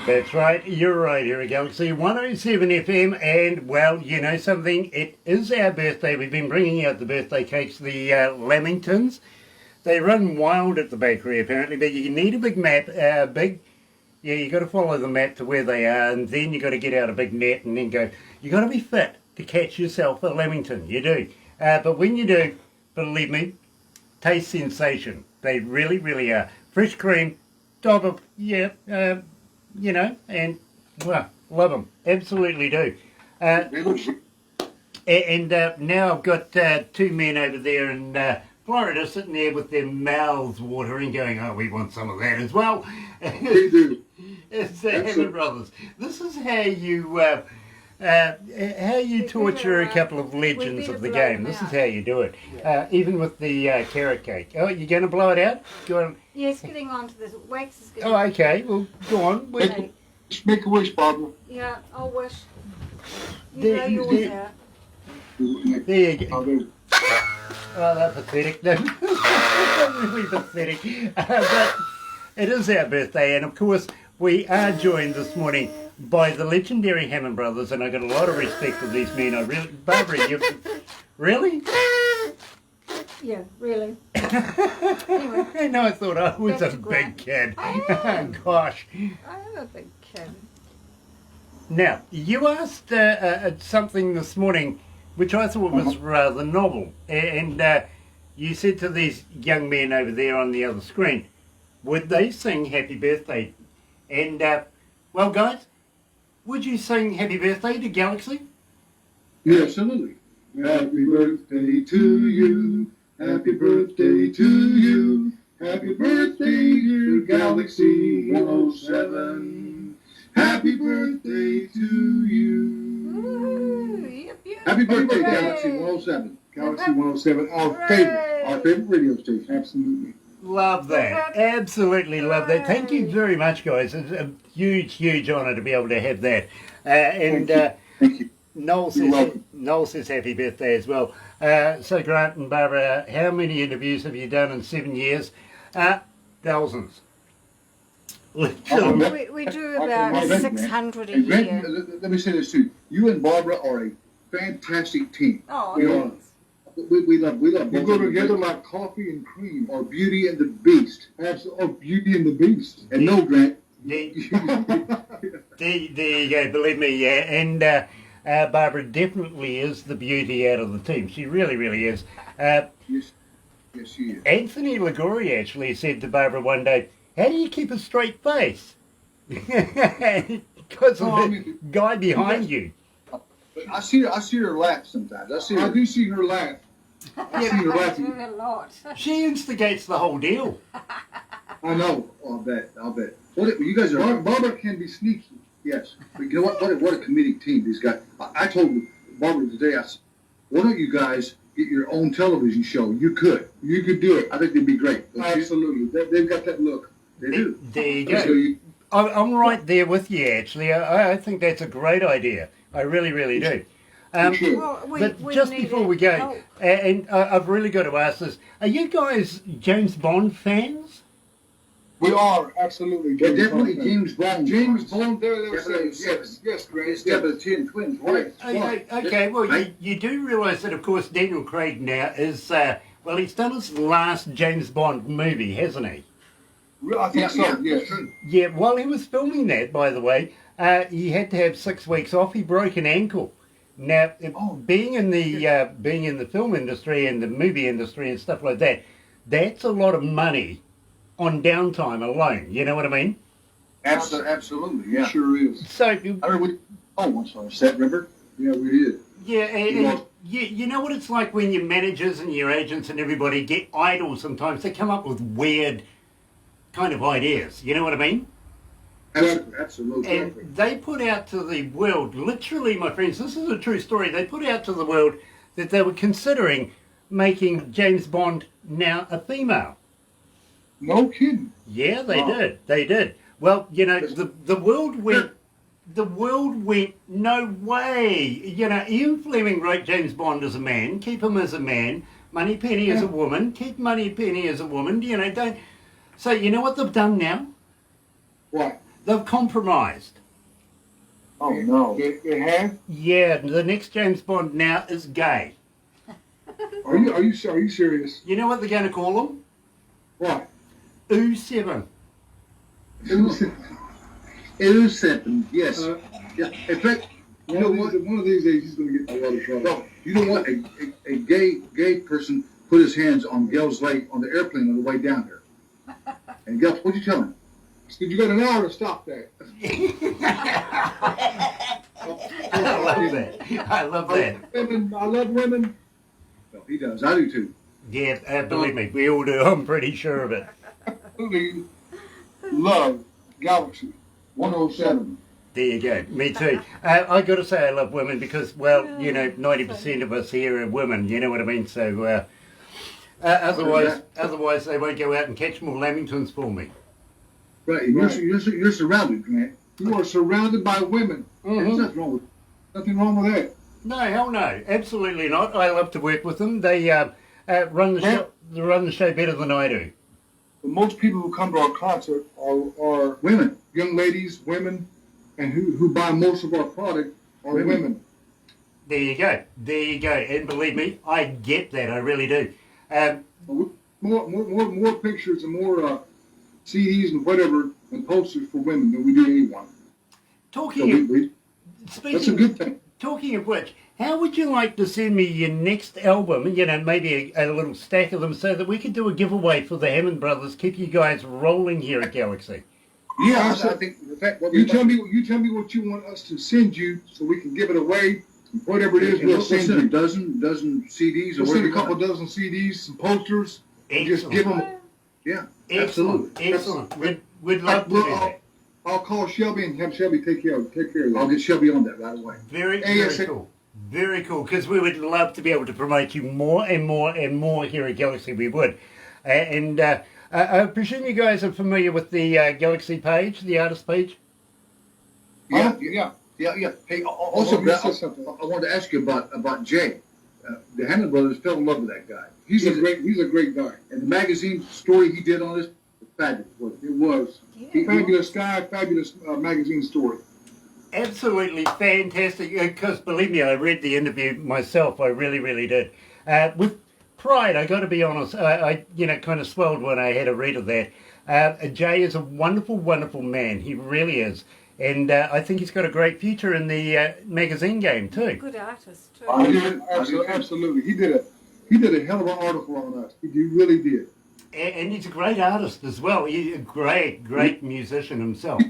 That's right, you're right here at Galaxy 107 FM, and well, you know something, it is our birthday. We've been bringing out the birthday cakes, the Lamingtons. They run wild at the bakery apparently, but you need a big map, you got to follow the map to where they are, and then you got to get out a big net and then go. You got to be fit to catch yourself a Lamington, you do. But when you do, believe me, taste sensation. They really, really are. Fresh cream, top of, you know, and well, love them, absolutely do. They look And now I've got two men over there in Florida sitting there with their mouths watering, going, "Oh, we want some of that as well." they do. It's the Hammond Brothers. This is how you torture a couple of legends better of the blow game. them This is out. how you do it. Even with the carrot cake. Oh, you're going to blow it out? Go on. Yeah, it's getting on to the wax is getting. Oh, okay. Well, go on. Okay. Just make a wish, Barbara. Yeah, I'll wish. You There- blow yours there- out. There you go. I'll do. Oh, that's pathetic. No, that's really pathetic. But it is our birthday, and of course, we are joined this morning by the legendary Hammond Brothers, and I've got a lot of respect for these men. I really, Barbara, you really? Yeah, really. Anyway, No, I thought I was That's a big grand. kid. I am. Gosh. I am a big kid. Now, you asked something this morning which I thought was rather novel. And you said to these young men over there on the other screen, would they sing Happy Birthday? And, well, guys, would you sing Happy Birthday to Galaxy? Yeah, absolutely. Happy birthday to you. Happy birthday to you. Happy birthday, dear Galaxy 107. Happy birthday to you. Ooh, yep, yep. Happy birthday, Hooray. Galaxy 107. Galaxy 107, our Hooray. favorite radio station. Absolutely. Love that. Absolutely love that. Thank you very much, guys. It's a huge, huge honour to be able to have that. Thank you. Noel says happy birthday as well. So Grant and Barbara, how many interviews have you done in 7 years? Thousands. Literally. We do I about can imagine, 600 a And Grant, year. let me say this too. You and Barbara are a fantastic team. Oh, We are. thanks. We love We both go of them. together like coffee and cream. Or Beauty and the Beast. Absolutely. Oh, Beauty and the Beast. And no, Grant. There you go, believe me, yeah. And Barbara definitely is the beauty out of the team. She really, really is. Yes, she is. Anthony Ligori actually said to Barbara one day, how do you keep a straight face? Because of the guy behind you. But I see her laugh sometimes. I do see her laugh. I see her I laughing. do a lot. She instigates the whole deal. I know. Oh, I'll bet. You guys are. Barbara can be sneaky. Yes. But you know what? What a comedic team these guys. I told Barbara today, I said, why don't you guys get your own television show? You could. You could do it. I think they'd be great. Absolutely. They've got that look. They do. There you So go. you- I'm right there with you, actually. I think that's a great idea. I really, really do. Sure. Well, But we just need before we go, help. and I've really got to ask this, are you guys James Bond fans? We are absolutely. They're definitely Bond James Bond. James Bond. There, Definitely, yes, Grant. It's the 10 twins, right? Okay, well, Right? you do realise that, of course, Daniel Craig now is, well, he's done his last James Bond movie, hasn't he? I think so. Yes. Yeah, while he was filming that, by the way, he had to have 6 weeks off. He broke an ankle. Now, being in the film industry and the movie industry and stuff like that, that's a lot of money on downtime alone. You know what I mean? Absolutely, yeah. Sure is. So, I remember I'm sorry, Set River. Yeah, we did. yeah, and you know what it's like when your managers and your agents and everybody get idle sometimes. They come up with weird kind of ideas. You know what I mean? Absolutely. And they put out to the world, literally, my friends, this is a true story. They put out to the world that they were considering making James Bond now a female. No kidding. Yeah, they did. They did. Well, you know, the world went. The world went, no way. You know, Ian Fleming wrote James Bond as a man. Keep him as a man. Moneypenny as a woman. Keep Moneypenny as a woman. You know, don't. So you know what they've done now? What? They've compromised. Oh no. They have? Yeah, the next James Bond now is gay. Are you serious? You know what they're going to call him? What? U7. Innocent, yes. Yeah. In fact, you know what? One of these days he's going to get in a lot of trouble. No, you know what? A gay person put his hands on Gail's leg on the airplane on the way down here. And Gail, what'd you tell him? I said, you got an hour to stop that. I love that. I love that. I love women. No, he does. I do too. Yeah, believe me, we all do. I'm pretty sure of it. Absolutely love Galaxy 107. There you go. Me too. I got to say I love women because, well, you know, 90% of us here are women. You know what I mean? So otherwise they won't go out and catch more lamingtons for me. Right. You're surrounded, Grant. You are surrounded by women. There's nothing wrong with Nothing wrong with that. No, hell no, absolutely not. I love to work with them. They run the show. They run the show better than I do. But most people who come to our concert are women. young ladies, women, and who buy most of our product are women. There you go. There you go. And believe me, I get that. I really do. More pictures and more CDs and whatever and posters for women than we do anyone. So Talking. that's a Speaking. good thing. talking of which, how would you like to send me your next album? You know, maybe a little stack of them, so that we could do a giveaway for the Hammond Brothers. Keep you guys rolling here at Galaxy. Yeah, I think the fact what you tell me what you want us to send you, so we can give it away. Whatever it is, we'll send a you. dozen CDs or We'll send whatever. a couple dozen CDs, some posters, and just Excellent. give them. Yeah, Excellent, absolutely. excellent. We'd love to do that. I'll call Shelby and have Shelby take care of that. I'll get Shelby on that right away. Very ASAP. cool. Very cool, because we would love to be able to promote you more and more and more here at Galaxy. We would. I presume you guys are familiar with the Galaxy page, the artist page? Yeah, Yeah. Hey, also, Let me say something. I wanted to ask you about Jay. The Hammond Brothers fell in love with that guy. He's a great guy. And the magazine story he did on this was fabulous. wasn't it? It was. Yeah. Fabulous magazine story. Absolutely fantastic, because believe me, I read the interview myself. I really, really did. With pride, I got to be honest, I kind of swelled when I had a read of that. Jay is a wonderful, wonderful man. He really is. And I think he's got a great future in the magazine game too. Good artist too. Absolutely. He did a hell of an article on us. He really did. And he's a great artist as well. He's a great musician himself.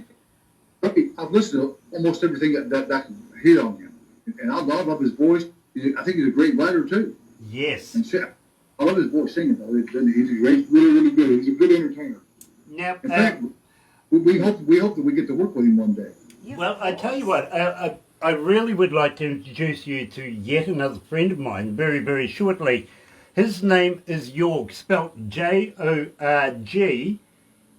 Hey, I've listened to almost everything that I can hit on him. And I love his voice. I think he's a great writer too. Yes. And I love his voice singing though. He's a great. Really good. He's a good entertainer. Now, In fact, we hope that we get to work with him one day. Yeah, well, of I tell you course. what, I really would like to introduce you to yet another friend of mine very, very shortly. His name is Jorg, spelt Jorg.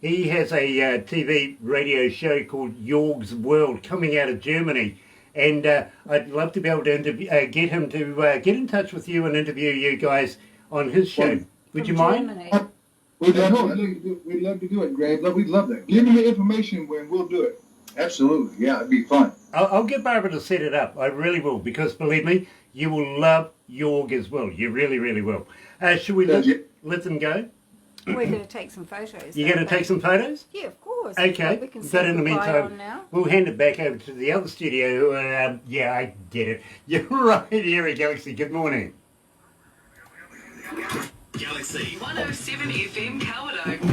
He has a TV radio show called Jorg's World coming out of Germany. And I'd love to be able to get him to get in touch with you and interview you guys on his show. Would you mind? Germany. We'd love to do it, Greg. We'd love that. Give me the information and we'll do it. Absolutely. Yeah, it'd be fun. I'll get Barbara to set it up. I really will, because believe me, you will love Jorg as well. You really, really will. Should we let them go? We're going to take some photos. You're going to take some photos? Yeah, of course. Okay. We can But say in the goodbye meantime, on now. we'll hand it back over to the other studio. Yeah, I get it. You're right here at Galaxy. Good morning. Galaxy 107 FM Kawerau.